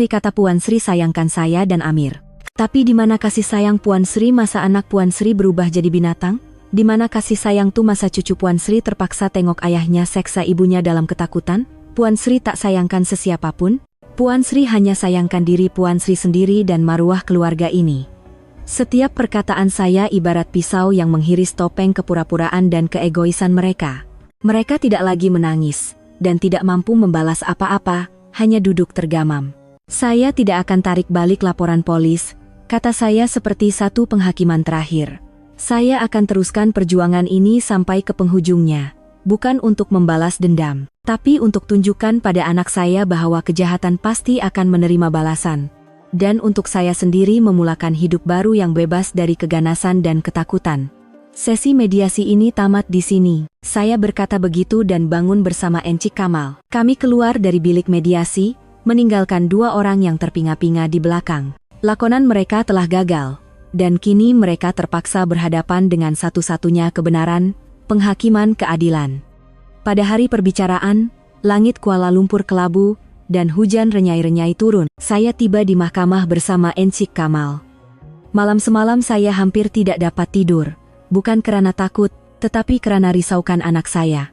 kata Puan Sri sayangkan saya dan Amir. Tapi di mana kasih sayang Puan Sri masa anak Puan Sri berubah jadi binatang? Di mana kasih sayang tuh masa cucu Puan Sri terpaksa tengok ayahnya seksa ibunya dalam ketakutan? Puan Sri tak sayangkan sesiapapun. Puan Sri hanya sayangkan diri Puan Sri sendiri dan maruah keluarga ini. Setiap perkataan saya ibarat pisau yang menghiris topeng kepura-puraan dan keegoisan mereka. Mereka tidak lagi menangis, dan tidak mampu membalas apa-apa, hanya duduk tergamam. Saya tidak akan tarik balik laporan polis, kata saya seperti satu penghakiman terakhir. Saya akan teruskan perjuangan ini sampai ke penghujungnya, bukan untuk membalas dendam, tapi untuk tunjukkan pada anak saya bahwa kejahatan pasti akan menerima balasan. Dan untuk saya sendiri memulakan hidup baru yang bebas dari keganasan dan ketakutan. Sesi mediasi ini tamat di sini. Saya berkata begitu dan bangun bersama Encik Kamal. Kami keluar dari bilik mediasi, meninggalkan 2 orang yang terpinga-pinga di belakang. Lakonan mereka telah gagal. Dan kini mereka terpaksa berhadapan dengan satu-satunya kebenaran, penghakiman keadilan. Pada hari perbicaraan, langit Kuala Lumpur kelabu, dan hujan renyai-renyai turun. Saya tiba di mahkamah bersama Encik Kamal. Malam semalam saya hampir tidak dapat tidur, bukan karena takut, tetapi karena risaukan anak saya.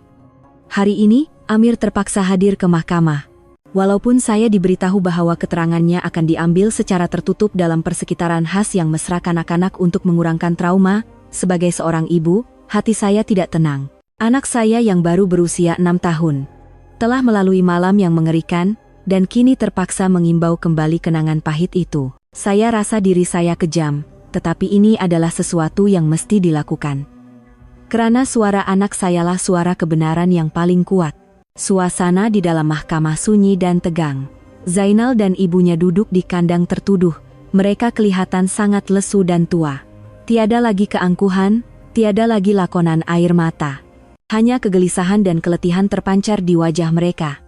Hari ini, Amir terpaksa hadir ke mahkamah. Walaupun saya diberitahu bahwa keterangannya akan diambil secara tertutup dalam persekitaran khas yang mesra kanak-kanak untuk mengurangkan trauma, sebagai seorang ibu, hati saya tidak tenang. Anak saya yang baru berusia 6 tahun, telah melalui malam yang mengerikan, dan kini terpaksa mengimbau kembali kenangan pahit itu. Saya rasa diri saya kejam, tetapi ini adalah sesuatu yang mesti dilakukan. Karena suara anak sayalah suara kebenaran yang paling kuat. Suasana di dalam mahkamah sunyi dan tegang. Zainal dan ibunya duduk di kandang tertuduh. Mereka kelihatan sangat lesu dan tua. Tiada lagi keangkuhan, tiada lagi lakonan air mata. Hanya kegelisahan dan keletihan terpancar di wajah mereka.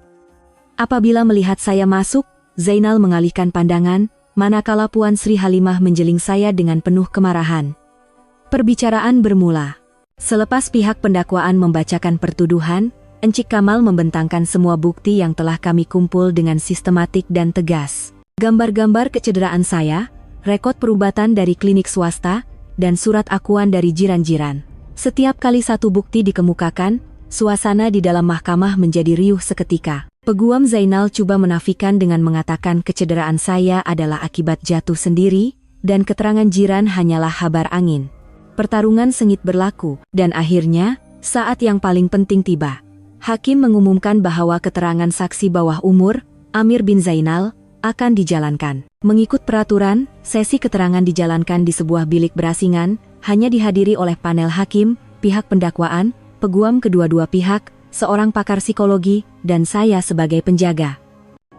Apabila melihat saya masuk, Zainal mengalihkan pandangan, manakala Puan Sri Halimah menjeling saya dengan penuh kemarahan. Perbicaraan bermula. Selepas pihak pendakwaan membacakan pertuduhan, Encik Kamal membentangkan semua bukti yang telah kami kumpul dengan sistematik dan tegas. Gambar-gambar kecederaan saya, rekod perubatan dari klinik swasta, dan surat akuan dari jiran-jiran. Setiap kali satu bukti dikemukakan, suasana di dalam mahkamah menjadi riuh seketika. Peguam Zainal coba menafikan dengan mengatakan kecederaan saya adalah akibat jatuh sendiri, dan keterangan jiran hanyalah habar angin. Pertarungan sengit berlaku, dan akhirnya, saat yang paling penting tiba. Hakim mengumumkan bahwa keterangan saksi bawah umur, Amir bin Zainal, akan dijalankan. Mengikut peraturan, sesi keterangan dijalankan di sebuah bilik berasingan, hanya dihadiri oleh panel hakim, pihak pendakwaan, peguam kedua-dua pihak, seorang pakar psikologi, dan saya sebagai penjaga.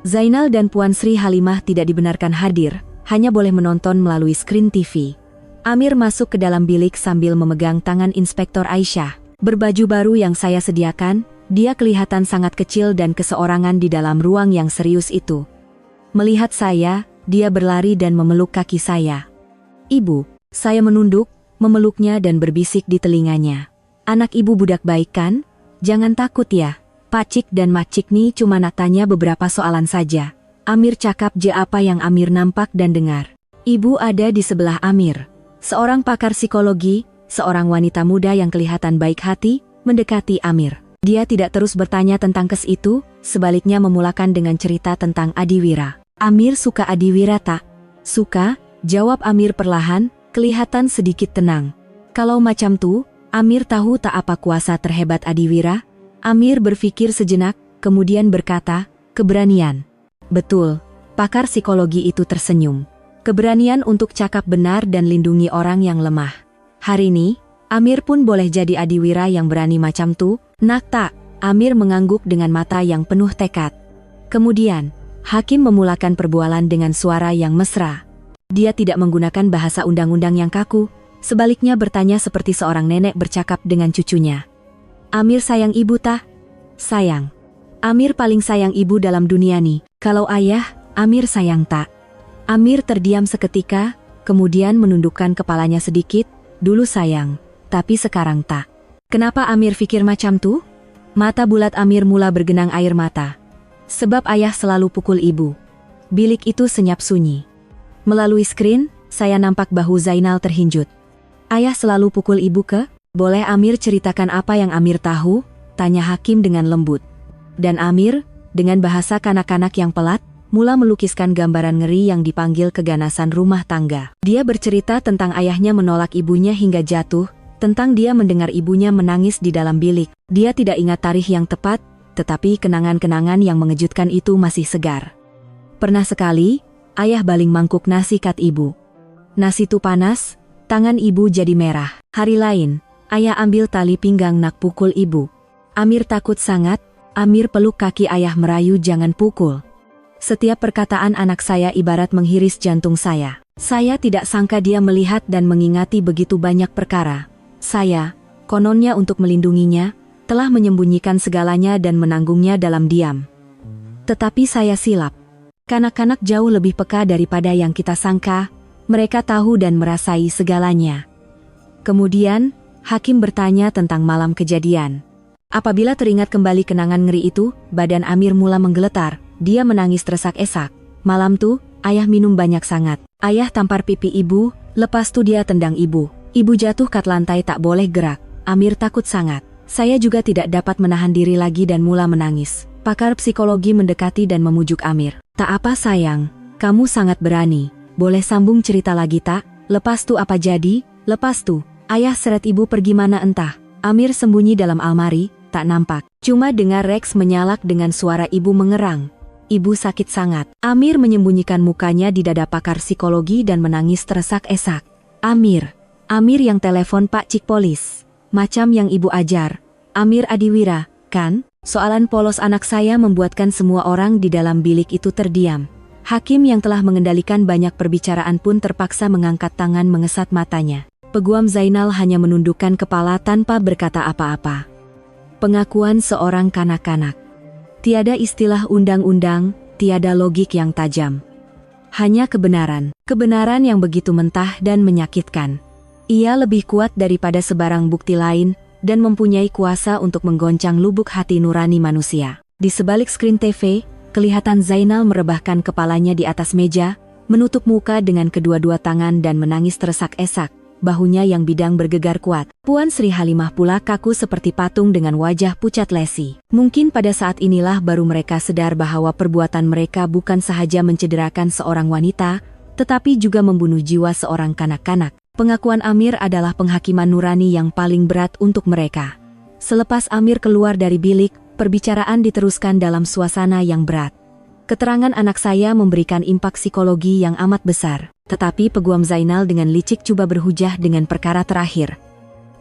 Zainal dan Puan Sri Halimah tidak dibenarkan hadir, hanya boleh menonton melalui screen TV. Amir masuk ke dalam bilik sambil memegang tangan Inspektor Aisyah. Berbaju baru yang saya sediakan, dia kelihatan sangat kecil dan keseorangan di dalam ruang yang serius itu. Melihat saya, dia berlari dan memeluk kaki saya. "Ibu," saya menunduk, memeluknya dan berbisik di telinganya. "Anak ibu budak baik kan? Jangan takut ya. Pacik dan Macik nih cuma nak tanya beberapa soalan saja." Amir cakap je apa yang Amir nampak dan dengar. Ibu ada di sebelah Amir. Seorang pakar psikologi, seorang wanita muda yang kelihatan baik hati, mendekati Amir. Dia tidak terus bertanya tentang kes itu, sebaliknya memulakan dengan cerita tentang Adiwira. "Amir suka Adiwira tak?" "Suka," jawab Amir perlahan, kelihatan sedikit tenang. "Kalau macam tuh, Amir tahu tak apa kuasa terhebat Adiwira?" Amir berpikir sejenak, kemudian berkata, "Keberanian." "Betul." Pakar psikologi itu tersenyum. "Keberanian untuk cakap benar dan lindungi orang yang lemah. Hari ini, Amir pun boleh jadi Adiwira yang berani macam tuh." "Nak tak?" Amir mengangguk dengan mata yang penuh tekad. Kemudian, hakim memulakan perbualan dengan suara yang mesra. Dia tidak menggunakan bahasa undang-undang yang kaku, sebaliknya bertanya seperti seorang nenek bercakap dengan cucunya. "Amir sayang ibu tak?" "Sayang." "Amir paling sayang ibu dalam dunia nih. Kalau ayah, Amir sayang tak?" Amir terdiam seketika, kemudian menundukkan kepalanya sedikit. "Dulu sayang, tapi sekarang tak." "Kenapa Amir pikir macam tuh?" Mata bulat Amir mula bergenang air mata. "Sebab ayah selalu pukul ibu." Bilik itu senyap sunyi. Melalui screen, saya nampak bahu Zainal terhinjut. "Ayah selalu pukul ibu ke? Boleh Amir ceritakan apa yang Amir tahu?" tanya hakim dengan lembut. Dan Amir, dengan bahasa kanak-kanak yang pelat, mula melukiskan gambaran ngeri yang dipanggil keganasan rumah tangga. Dia bercerita tentang ayahnya menolak ibunya hingga jatuh, tentang dia mendengar ibunya menangis di dalam bilik. Dia tidak ingat tarikh yang tepat, tetapi kenangan-kenangan yang mengejutkan itu masih segar. Pernah sekali, ayah baling mangkuk nasi kat ibu. Nasi itu panas, tangan ibu jadi merah. Hari lain, ayah ambil tali pinggang nak pukul ibu. Amir takut sangat, Amir peluk kaki ayah merayu jangan pukul. Setiap perkataan anak saya ibarat menghiris jantung saya. Saya tidak sangka dia melihat dan mengingati begitu banyak perkara. Saya, kononnya untuk melindunginya, telah menyembunyikan segalanya dan menanggungnya dalam diam. Tetapi saya silap. Kanak-kanak jauh lebih peka daripada yang kita sangka, mereka tahu dan merasai segalanya. Kemudian, hakim bertanya tentang malam kejadian. Apabila teringat kembali kenangan ngeri itu, badan Amir mula menggeletar, dia menangis tersesak-esak. Malam tuh, ayah minum banyak sangat. Ayah tampar pipi ibu, lepas tuh dia tendang ibu. Ibu jatuh kat lantai tak boleh gerak. Amir takut sangat. Saya juga tidak dapat menahan diri lagi dan mula menangis. Pakar psikologi mendekati dan memujuk Amir. "Tak apa sayang, kamu sangat berani. Boleh sambung cerita lagi tak? Lepas tuh apa jadi?" "Lepas tuh, ayah seret ibu pergi mana entah." Amir sembunyi dalam almari, tak nampak. Cuma dengar Rex menyalak dengan suara ibu mengerang. Ibu sakit sangat. Amir menyembunyikan mukanya di dada pakar psikologi dan menangis teresak-esak. Amir yang telepon Pak Cik Polis. Macam yang ibu ajar. Amir Adiwira, kan?" Soalan polos anak saya membuatkan semua orang di dalam bilik itu terdiam. Hakim yang telah mengendalikan banyak perbicaraan pun terpaksa mengangkat tangan mengesat matanya. Peguam Zainal hanya menundukkan kepala tanpa berkata apa-apa. Pengakuan seorang kanak-kanak. Tiada istilah undang-undang, tiada logik yang tajam. Hanya kebenaran. Kebenaran yang begitu mentah dan menyakitkan. Ia lebih kuat daripada sebarang bukti lain dan mempunyai kuasa untuk menggoncang lubuk hati nurani manusia. Di sebalik skrin TV, kelihatan Zainal merebahkan kepalanya di atas meja, menutup muka dengan kedua-dua tangan dan menangis teresak-esak. Bahunya yang bidang bergegar kuat. Puan Sri Halimah pula kaku seperti patung dengan wajah pucat lesi. Mungkin pada saat inilah baru mereka sadar bahwa perbuatan mereka bukan sahaja mencederakan seorang wanita, tetapi juga membunuh jiwa seorang kanak-kanak. Pengakuan Amir adalah penghakiman nurani yang paling berat untuk mereka. Selepas Amir keluar dari bilik, perbicaraan diteruskan dalam suasana yang berat. Keterangan anak saya memberikan impak psikologi yang amat besar. Tetapi Peguam Zainal dengan licik coba berhujah dengan perkara terakhir.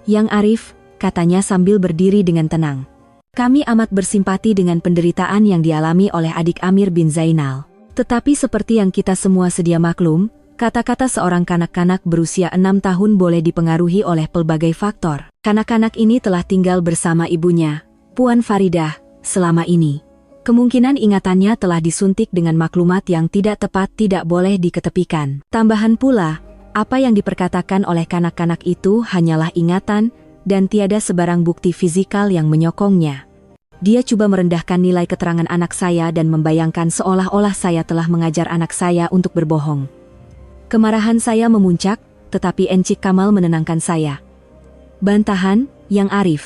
Yang Arif, katanya sambil berdiri dengan tenang. Kami amat bersimpati dengan penderitaan yang dialami oleh adik Amir bin Zainal. Tetapi seperti yang kita semua sedia maklum, kata-kata seorang kanak-kanak berusia 6 tahun boleh dipengaruhi oleh pelbagai faktor. Kanak-kanak ini telah tinggal bersama ibunya, Puan Faridah, selama ini. Kemungkinan ingatannya telah disuntik dengan maklumat yang tidak tepat tidak boleh diketepikan. Tambahan pula, apa yang diperkatakan oleh kanak-kanak itu hanyalah ingatan dan tiada sebarang bukti fisikal yang menyokongnya. Dia coba merendahkan nilai keterangan anak saya dan membayangkan seolah-olah saya telah mengajar anak saya untuk berbohong. Kemarahan saya memuncak, tetapi Encik Kamal menenangkan saya. Bantahan, Yang Arif.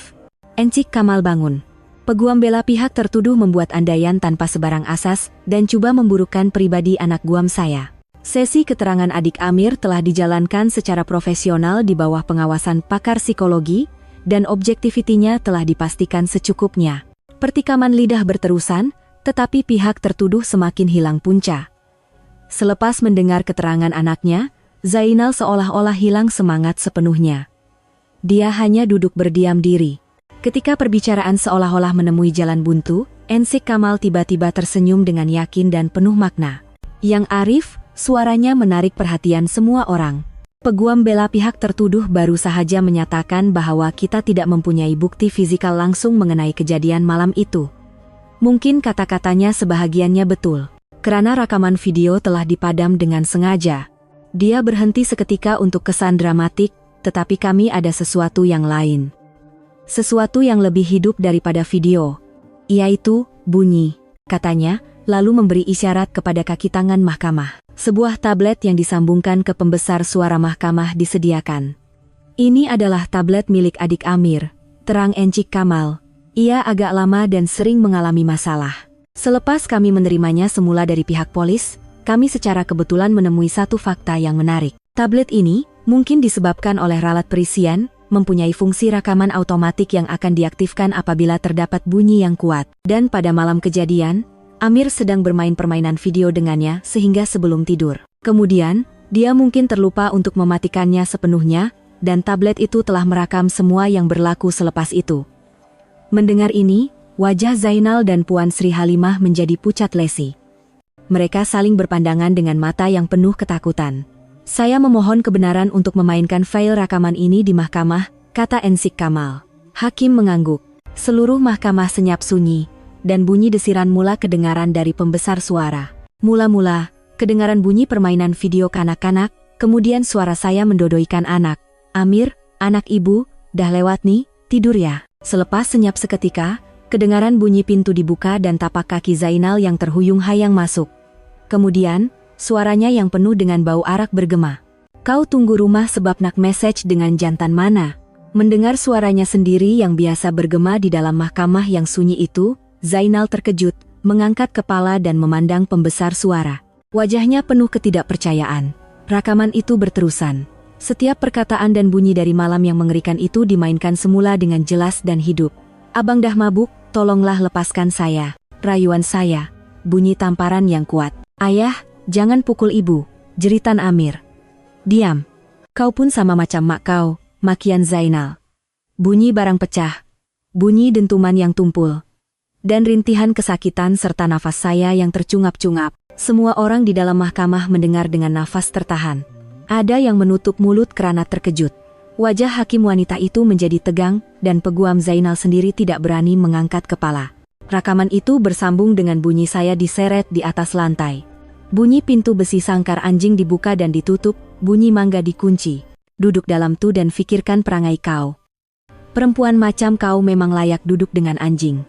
Encik Kamal bangun. Peguam bela pihak tertuduh membuat andaian tanpa sebarang asas dan coba memburukkan pribadi anak guam saya. Sesi keterangan adik Amir telah dijalankan secara profesional di bawah pengawasan pakar psikologi dan objektivitinya telah dipastikan secukupnya. Pertikaman lidah berterusan, tetapi pihak tertuduh semakin hilang punca. Selepas mendengar keterangan anaknya, Zainal seolah-olah hilang semangat sepenuhnya. Dia hanya duduk berdiam diri. Ketika perbicaraan seolah-olah menemui jalan buntu, Encik Kamal tiba-tiba tersenyum dengan yakin dan penuh makna. Yang Arif, suaranya menarik perhatian semua orang. Peguam bela pihak tertuduh baru sahaja menyatakan bahwa kita tidak mempunyai bukti fisikal langsung mengenai kejadian malam itu. Mungkin kata-katanya sebahagiannya betul. Kerana rekaman video telah dipadam dengan sengaja. Dia berhenti seketika untuk kesan dramatik, tetapi kami ada sesuatu yang lain. Sesuatu yang lebih hidup daripada video, yaitu bunyi, katanya, lalu memberi isyarat kepada kaki tangan mahkamah. Sebuah tablet yang disambungkan ke pembesar suara mahkamah disediakan. Ini adalah tablet milik adik Amir, terang Encik Kamal. Ia agak lama dan sering mengalami masalah. Selepas kami menerimanya semula dari pihak polis, kami secara kebetulan menemui satu fakta yang menarik. Tablet ini mungkin disebabkan oleh ralat perisian, mempunyai fungsi rekaman otomatik yang akan diaktifkan apabila terdapat bunyi yang kuat. Dan pada malam kejadian, Amir sedang bermain permainan video dengannya sehingga sebelum tidur. Kemudian, dia mungkin terlupa untuk mematikannya sepenuhnya, dan tablet itu telah merekam semua yang berlaku selepas itu. Mendengar ini, wajah Zainal dan Puan Sri Halimah menjadi pucat lesi. Mereka saling berpandangan dengan mata yang penuh ketakutan. Saya memohon kebenaran untuk memainkan file rekaman ini di mahkamah, kata Encik Kamal. Hakim mengangguk. Seluruh mahkamah senyap sunyi, dan bunyi desiran mula kedengaran dari pembesar suara. Mula-mula, kedengaran bunyi permainan video kanak-kanak, kemudian suara saya mendodoikan anak. Amir, anak ibu, dah lewat nih, tidur ya. Selepas senyap seketika, kedengaran bunyi pintu dibuka dan tapak kaki Zainal yang terhuyung-hayang masuk. Kemudian, suaranya yang penuh dengan bau arak bergema. Kau tunggu rumah sebab nak message dengan jantan mana? Mendengar suaranya sendiri yang biasa bergema di dalam mahkamah yang sunyi itu, Zainal terkejut, mengangkat kepala dan memandang pembesar suara. Wajahnya penuh ketidakpercayaan. Rekaman itu berterusan. Setiap perkataan dan bunyi dari malam yang mengerikan itu dimainkan semula dengan jelas dan hidup. Abang dah mabuk, tolonglah lepaskan saya. Rayuan saya. Bunyi tamparan yang kuat. Ayah, jangan pukul ibu, jeritan Amir. Diam. Kau pun sama macam mak kau, makian Zainal. Bunyi barang pecah. Bunyi dentuman yang tumpul. Dan rintihan kesakitan serta nafas saya yang tercungap-cungap. Semua orang di dalam mahkamah mendengar dengan nafas tertahan. Ada yang menutup mulut kerana terkejut. Wajah hakim wanita itu menjadi tegang, dan peguam Zainal sendiri tidak berani mengangkat kepala. Rekaman itu bersambung dengan bunyi saya diseret di atas lantai. Bunyi pintu besi sangkar anjing dibuka dan ditutup, bunyi mangga dikunci. Duduk dalam tu dan fikirkan perangai kau. Perempuan macam kau memang layak duduk dengan anjing.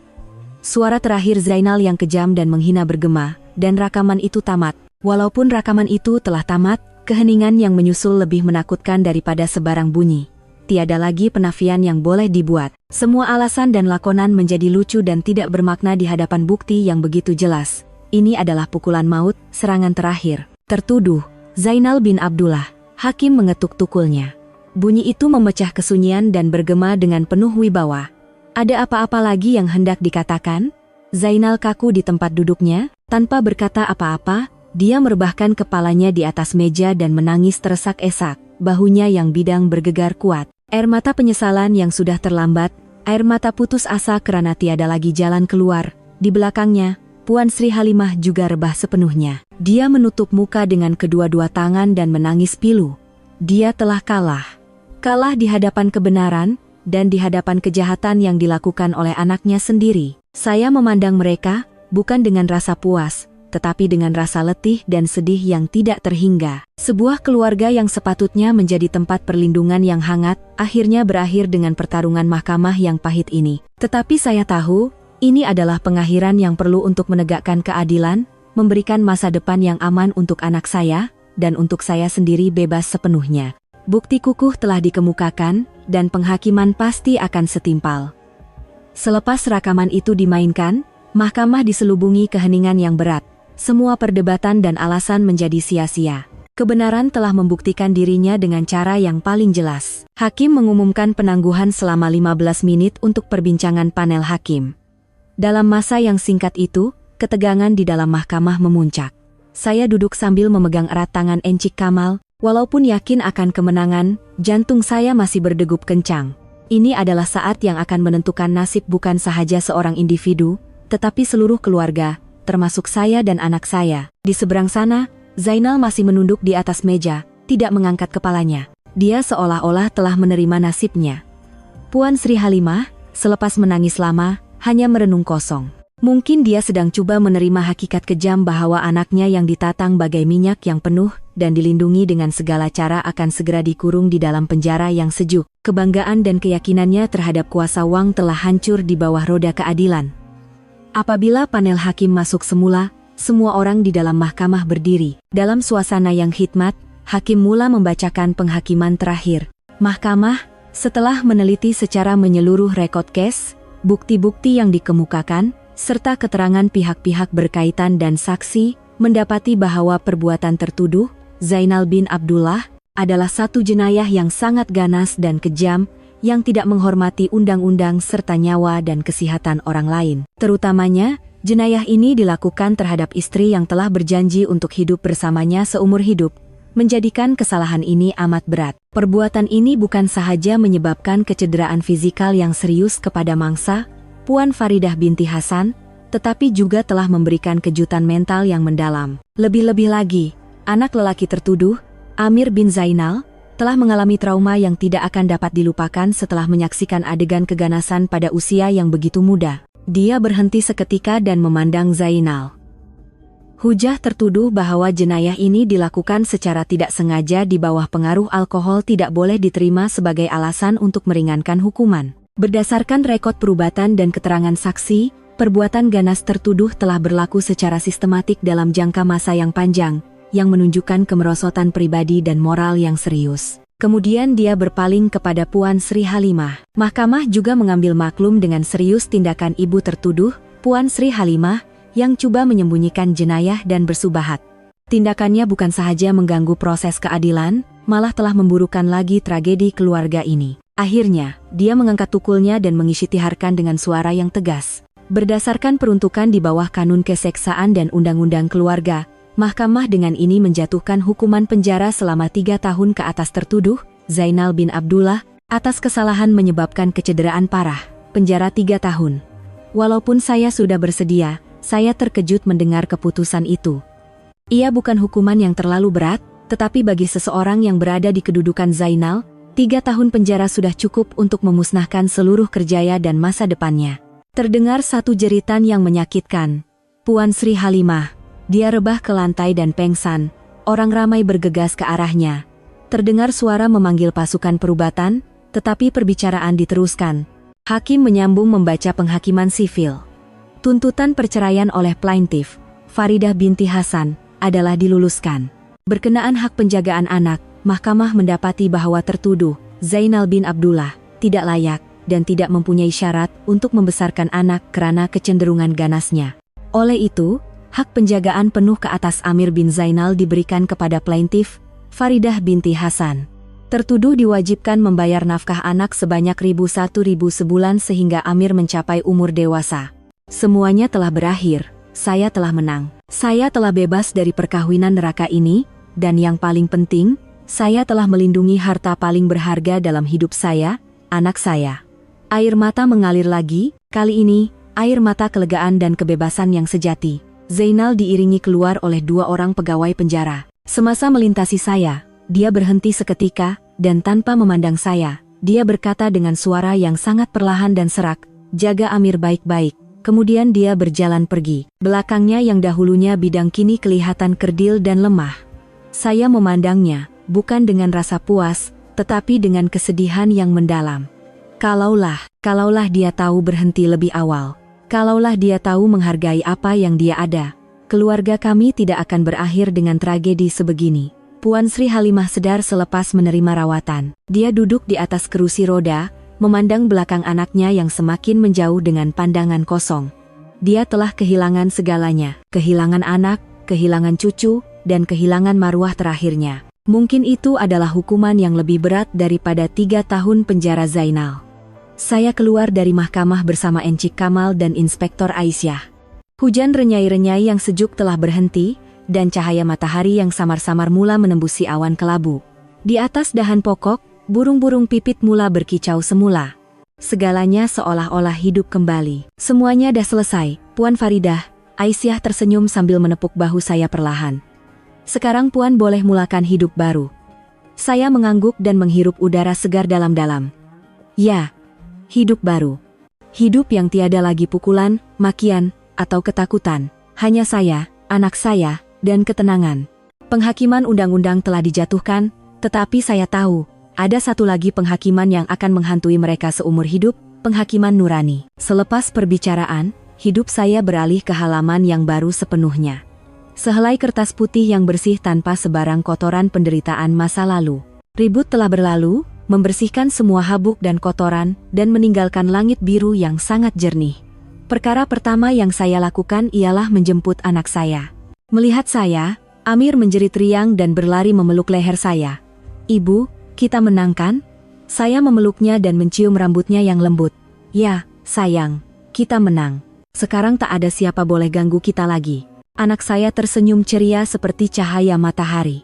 Suara terakhir Zainal yang kejam dan menghina bergema, dan rekaman itu tamat. Walaupun rekaman itu telah tamat, keheningan yang menyusul lebih menakutkan daripada sebarang bunyi. Tiada lagi penafian yang boleh dibuat. Semua alasan dan lakonan menjadi lucu dan tidak bermakna di hadapan bukti yang begitu jelas. Ini adalah pukulan maut, serangan terakhir. Tertuduh, Zainal bin Abdullah. Hakim mengetuk tukulnya. Bunyi itu memecah kesunyian dan bergema dengan penuh wibawa. Ada apa-apa lagi yang hendak dikatakan? Zainal kaku di tempat duduknya, tanpa berkata apa-apa. Dia merebahkan kepalanya di atas meja dan menangis teresak-esak, bahunya yang bidang bergegar kuat. Air mata penyesalan yang sudah terlambat, air mata putus asa karena tiada lagi jalan keluar. Di belakangnya, Puan Sri Halimah juga rebah sepenuhnya. Dia menutup muka dengan kedua-dua tangan dan menangis pilu. Dia telah kalah. Kalah di hadapan kebenaran, dan di hadapan kejahatan yang dilakukan oleh anaknya sendiri. Saya memandang mereka, bukan dengan rasa puas, tetapi dengan rasa letih dan sedih yang tidak terhingga. Sebuah keluarga yang sepatutnya menjadi tempat perlindungan yang hangat, akhirnya berakhir dengan pertarungan mahkamah yang pahit ini. Tetapi saya tahu, ini adalah pengakhiran yang perlu untuk menegakkan keadilan, memberikan masa depan yang aman untuk anak saya, dan untuk saya sendiri bebas sepenuhnya. Bukti kukuh telah dikemukakan, dan penghakiman pasti akan setimpal. Selepas rekaman itu dimainkan, mahkamah diselubungi keheningan yang berat. Semua perdebatan dan alasan menjadi sia-sia. Kebenaran telah membuktikan dirinya dengan cara yang paling jelas. Hakim mengumumkan penangguhan selama 15 menit untuk perbincangan panel hakim. Dalam masa yang singkat itu, ketegangan di dalam mahkamah memuncak. Saya duduk sambil memegang erat tangan Encik Kamal. Walaupun yakin akan kemenangan, jantung saya masih berdegup kencang. Ini adalah saat yang akan menentukan nasib bukan sahaja seorang individu, tetapi seluruh keluarga, termasuk saya dan anak saya. Di seberang sana, Zainal masih menunduk di atas meja, tidak mengangkat kepalanya. Dia seolah-olah telah menerima nasibnya. Puan Sri Halimah, selepas menangis lama, hanya merenung kosong. Mungkin dia sedang coba menerima hakikat kejam bahwa anaknya yang ditatang bagai minyak yang penuh dan dilindungi dengan segala cara akan segera dikurung di dalam penjara yang sejuk. Kebanggaan dan keyakinannya terhadap kuasa Wang telah hancur di bawah roda keadilan. Apabila panel hakim masuk semula, semua orang di dalam mahkamah berdiri. Dalam suasana yang khidmat, hakim mula membacakan penghakiman terakhir. Mahkamah, setelah meneliti secara menyeluruh rekod kes, bukti-bukti yang dikemukakan, serta keterangan pihak-pihak berkaitan dan saksi, mendapati bahwa perbuatan tertuduh, Zainal bin Abdullah, adalah satu jenayah yang sangat ganas dan kejam, yang tidak menghormati undang-undang serta nyawa dan kesehatan orang lain. Terutamanya, jenayah ini dilakukan terhadap istri yang telah berjanji untuk hidup bersamanya seumur hidup, menjadikan kesalahan ini amat berat. Perbuatan ini bukan sahaja menyebabkan kecederaan fisikal yang serius kepada mangsa, Puan Faridah binti Hasan, tetapi juga telah memberikan kejutan mental yang mendalam. Lebih-lebih lagi, anak lelaki tertuduh, Amir bin Zainal, telah mengalami trauma yang tidak akan dapat dilupakan setelah menyaksikan adegan keganasan pada usia yang begitu muda. Dia berhenti seketika dan memandang Zainal. Hujah tertuduh bahwa jenayah ini dilakukan secara tidak sengaja di bawah pengaruh alkohol tidak boleh diterima sebagai alasan untuk meringankan hukuman. Berdasarkan rekod perubatan dan keterangan saksi, perbuatan ganas tertuduh telah berlaku secara sistematik dalam jangka masa yang panjang, yang menunjukkan kemerosotan pribadi dan moral yang serius. Kemudian dia berpaling kepada Puan Sri Halimah. Mahkamah juga mengambil maklum dengan serius tindakan ibu tertuduh, Puan Sri Halimah, yang coba menyembunyikan jenayah dan bersubahat. Tindakannya bukan sahaja mengganggu proses keadilan, malah telah memburukan lagi tragedi keluarga ini. Akhirnya, dia mengangkat tukulnya dan mengisytiharkan dengan suara yang tegas. Berdasarkan peruntukan di bawah Kanun Keseksaan dan Undang-Undang Keluarga, Mahkamah dengan ini menjatuhkan hukuman penjara selama 3 tahun ke atas tertuduh, Zainal bin Abdullah, atas kesalahan menyebabkan kecederaan parah, penjara 3 tahun. Walaupun saya sudah bersedia, saya terkejut mendengar keputusan itu. Ia bukan hukuman yang terlalu berat, tetapi bagi seseorang yang berada di kedudukan Zainal, 3 tahun penjara sudah cukup untuk memusnahkan seluruh kerjaya dan masa depannya. Terdengar satu jeritan yang menyakitkan. Puan Sri Halimah. Dia rebah ke lantai dan pengsan. Orang ramai bergegas ke arahnya. Terdengar suara memanggil pasukan perubatan, tetapi perbicaraan diteruskan. Hakim menyambung membaca penghakiman sivil. Tuntutan perceraian oleh plaintiff, Faridah binti Hasan, adalah diluluskan. Berkenaan hak penjagaan anak, mahkamah mendapati bahwa tertuduh, Zainal bin Abdullah, tidak layak dan tidak mempunyai syarat untuk membesarkan anak karena kecenderungan ganasnya. Oleh itu, hak penjagaan penuh ke atas Amir bin Zainal diberikan kepada plaintiff, Faridah binti Hasan. Tertuduh diwajibkan membayar nafkah anak sebanyak 1.000 sebulan sehingga Amir mencapai umur dewasa. Semuanya telah berakhir, saya telah menang. Saya telah bebas dari perkawinan neraka ini, dan yang paling penting, saya telah melindungi harta paling berharga dalam hidup saya, anak saya. Air mata mengalir lagi, kali ini, air mata kelegaan dan kebebasan yang sejati. Zainal diiringi keluar oleh 2 orang pegawai penjara. Semasa melintasi saya, dia berhenti seketika, dan tanpa memandang saya, dia berkata dengan suara yang sangat perlahan dan serak, "Jaga Amir baik-baik." Kemudian dia berjalan pergi. Belakangnya yang dahulunya bidang kini kelihatan kerdil dan lemah. Saya memandangnya, bukan dengan rasa puas, tetapi dengan kesedihan yang mendalam. Kalaulah dia tahu berhenti lebih awal. Kalaulah dia tahu menghargai apa yang dia ada, keluarga kami tidak akan berakhir dengan tragedi sebegini. Puan Sri Halimah sedar selepas menerima rawatan. Dia duduk di atas kerusi roda, memandang belakang anaknya yang semakin menjauh dengan pandangan kosong. Dia telah kehilangan segalanya, kehilangan anak, kehilangan cucu, dan kehilangan marwah terakhirnya. Mungkin itu adalah hukuman yang lebih berat daripada 3 tahun penjara Zainal. Saya keluar dari mahkamah bersama Encik Kamal dan Inspektor Aisyah. Hujan renyai-renyai yang sejuk telah berhenti, dan cahaya matahari yang samar-samar mula menembusi awan kelabu. Di atas dahan pokok, burung-burung pipit mula berkicau semula. Segalanya seolah-olah hidup kembali. Semuanya dah selesai, Puan Faridah. Aisyah tersenyum sambil menepuk bahu saya perlahan. Sekarang Puan boleh mulakan hidup baru. Saya mengangguk dan menghirup udara segar dalam-dalam. Ya, hidup baru. Hidup yang tiada lagi pukulan, makian, atau ketakutan. Hanya saya, anak saya, dan ketenangan. Penghakiman undang-undang telah dijatuhkan, tetapi saya tahu, ada satu lagi penghakiman yang akan menghantui mereka seumur hidup, penghakiman nurani. Selepas perbicaraan, hidup saya beralih ke halaman yang baru sepenuhnya. Sehelai kertas putih yang bersih tanpa sebarang kotoran penderitaan masa lalu. Ribut telah berlalu, membersihkan semua habuk dan kotoran, dan meninggalkan langit biru yang sangat jernih. Perkara pertama yang saya lakukan ialah menjemput anak saya. Melihat saya, Amir menjerit riang dan berlari memeluk leher saya. "Ibu, kita menang kan?" Saya memeluknya dan mencium rambutnya yang lembut. "Ya, sayang, kita menang. Sekarang tak ada siapa boleh ganggu kita lagi." Anak saya tersenyum ceria seperti cahaya matahari.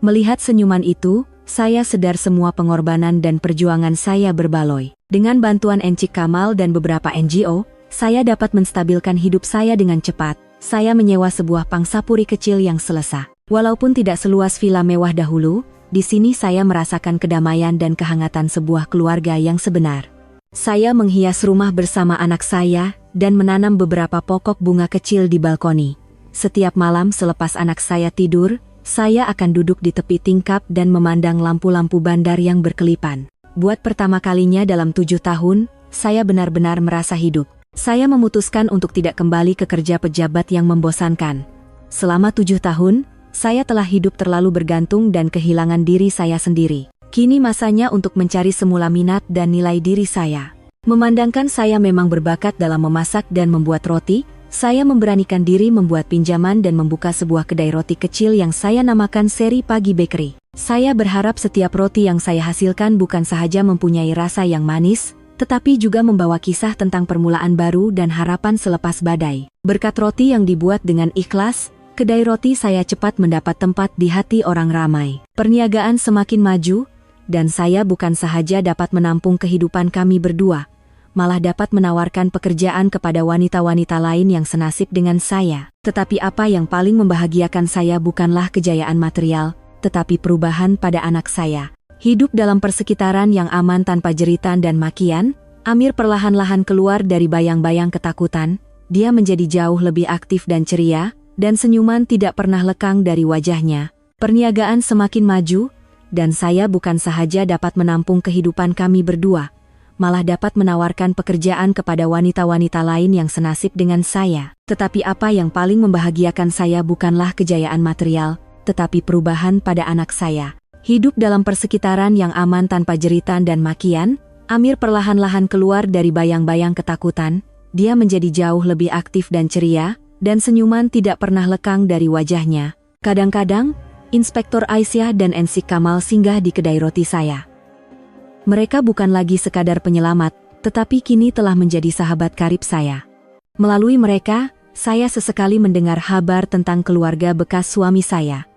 Melihat senyuman itu, saya sadar semua pengorbanan dan perjuangan saya berbaloi. Dengan bantuan Encik Kamal dan beberapa NGO, saya dapat menstabilkan hidup saya dengan cepat. Saya menyewa sebuah pangsapuri kecil yang selesa. Walaupun tidak seluas villa mewah dahulu, di sini saya merasakan kedamaian dan kehangatan sebuah keluarga yang sebenar. Saya menghias rumah bersama anak saya, dan menanam beberapa pokok bunga kecil di balkoni. Setiap malam selepas anak saya tidur, saya akan duduk di tepi tingkap dan memandang lampu-lampu bandar yang berkelipan. Buat pertama kalinya dalam 7 tahun, saya benar-benar merasa hidup. Saya memutuskan untuk tidak kembali ke kerja pejabat yang membosankan. Selama 7 tahun, saya telah hidup terlalu bergantung dan kehilangan diri saya sendiri. Kini masanya untuk mencari semula minat dan nilai diri saya. Memandangkan saya memang berbakat dalam memasak dan membuat roti, saya memberanikan diri membuat pinjaman dan membuka sebuah kedai roti kecil yang saya namakan Seri Pagi Bakery. Saya berharap setiap roti yang saya hasilkan bukan sahaja mempunyai rasa yang manis, tetapi juga membawa kisah tentang permulaan baru dan harapan selepas badai. Berkat roti yang dibuat dengan ikhlas, kedai roti saya cepat mendapat tempat di hati orang ramai. Perniagaan semakin maju, dan saya bukan sahaja dapat menampung kehidupan kami berdua, malah dapat menawarkan pekerjaan kepada wanita-wanita lain yang senasib dengan saya. Tetapi apa yang paling membahagiakan saya bukanlah kejayaan material, tetapi perubahan pada anak saya. Hidup dalam persekitaran yang aman tanpa jeritan dan makian, Amir perlahan-lahan keluar dari bayang-bayang ketakutan. Dia menjadi jauh lebih aktif dan ceria, dan senyuman tidak pernah lekang dari wajahnya. Perniagaan semakin maju, dan saya bukan sahaja dapat menampung kehidupan kami berdua, malah dapat menawarkan pekerjaan kepada wanita-wanita lain yang senasib dengan saya. Tetapi apa yang paling membahagiakan saya bukanlah kejayaan material, tetapi perubahan pada anak saya. Hidup dalam persekitaran yang aman tanpa jeritan dan makian, Amir perlahan-lahan keluar dari bayang-bayang ketakutan. Dia menjadi jauh lebih aktif dan ceria, dan senyuman tidak pernah lekang dari wajahnya. Kadang-kadang, Inspektur Aisyah dan Ensik Kamal singgah di kedai roti saya. Mereka bukan lagi sekadar penyelamat, tetapi kini telah menjadi sahabat karib saya. Melalui mereka, saya sesekali mendengar kabar tentang keluarga bekas suami saya.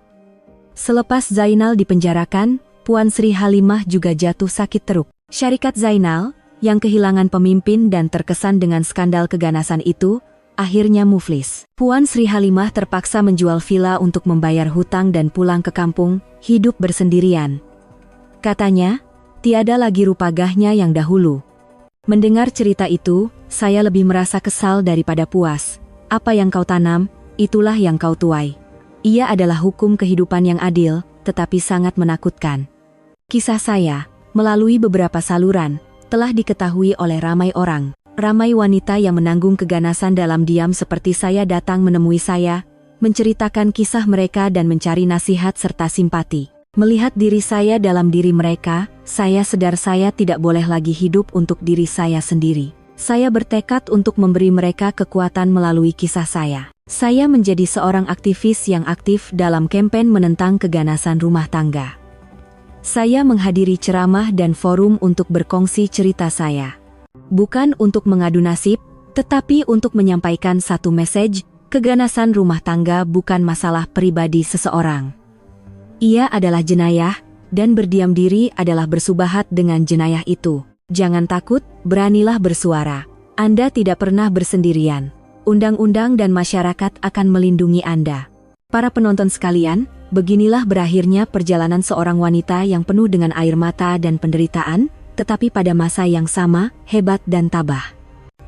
Selepas Zainal dipenjarakan, Puan Sri Halimah juga jatuh sakit teruk. Syarikat Zainal, yang kehilangan pemimpin dan terkesan dengan skandal keganasan itu, akhirnya muflis. Puan Sri Halimah terpaksa menjual villa untuk membayar hutang dan pulang ke kampung, hidup bersendirian. Katanya, tiada lagi rupa gahnya yang dahulu. Mendengar cerita itu, saya lebih merasa kesal daripada puas. Apa yang kau tanam, itulah yang kau tuai. Ia adalah hukum kehidupan yang adil, tetapi sangat menakutkan. Kisah saya, melalui beberapa saluran, telah diketahui oleh ramai orang. Ramai wanita yang menanggung keganasan dalam diam seperti saya datang menemui saya, menceritakan kisah mereka dan mencari nasihat serta simpati. Melihat diri saya dalam diri mereka, saya sadar saya tidak boleh lagi hidup untuk diri saya sendiri. Saya bertekad untuk memberi mereka kekuatan melalui kisah saya. Saya menjadi seorang aktivis yang aktif dalam kampanye menentang keganasan rumah tangga. Saya menghadiri ceramah dan forum untuk berkongsi cerita saya. Bukan untuk mengadu nasib, tetapi untuk menyampaikan satu message, keganasan rumah tangga bukan masalah pribadi seseorang. Ia adalah jenayah, dan berdiam diri adalah bersubahat dengan jenayah itu. Jangan takut, beranilah bersuara. Anda tidak pernah bersendirian. Undang-undang dan masyarakat akan melindungi Anda. Para penonton sekalian, beginilah berakhirnya perjalanan seorang wanita yang penuh dengan air mata dan penderitaan, tetapi pada masa yang sama, hebat dan tabah.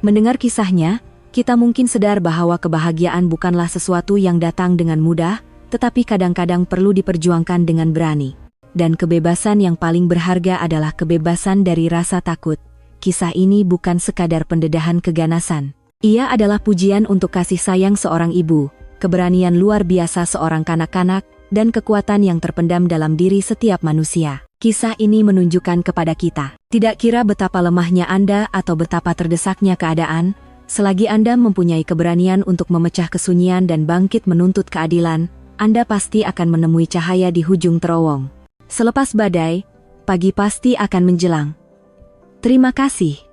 Mendengar kisahnya, kita mungkin sadar bahwa kebahagiaan bukanlah sesuatu yang datang dengan mudah, tetapi kadang-kadang perlu diperjuangkan dengan berani. Dan kebebasan yang paling berharga adalah kebebasan dari rasa takut. Kisah ini bukan sekadar pendedahan keganasan. Ia adalah pujian untuk kasih sayang seorang ibu, keberanian luar biasa seorang kanak-kanak, dan kekuatan yang terpendam dalam diri setiap manusia. Kisah ini menunjukkan kepada kita, tidak kira betapa lemahnya Anda atau betapa terdesaknya keadaan, selagi Anda mempunyai keberanian untuk memecah kesunyian dan bangkit menuntut keadilan, Anda pasti akan menemui cahaya di ujung terowong. Selepas badai, pagi pasti akan menjelang. Terima kasih.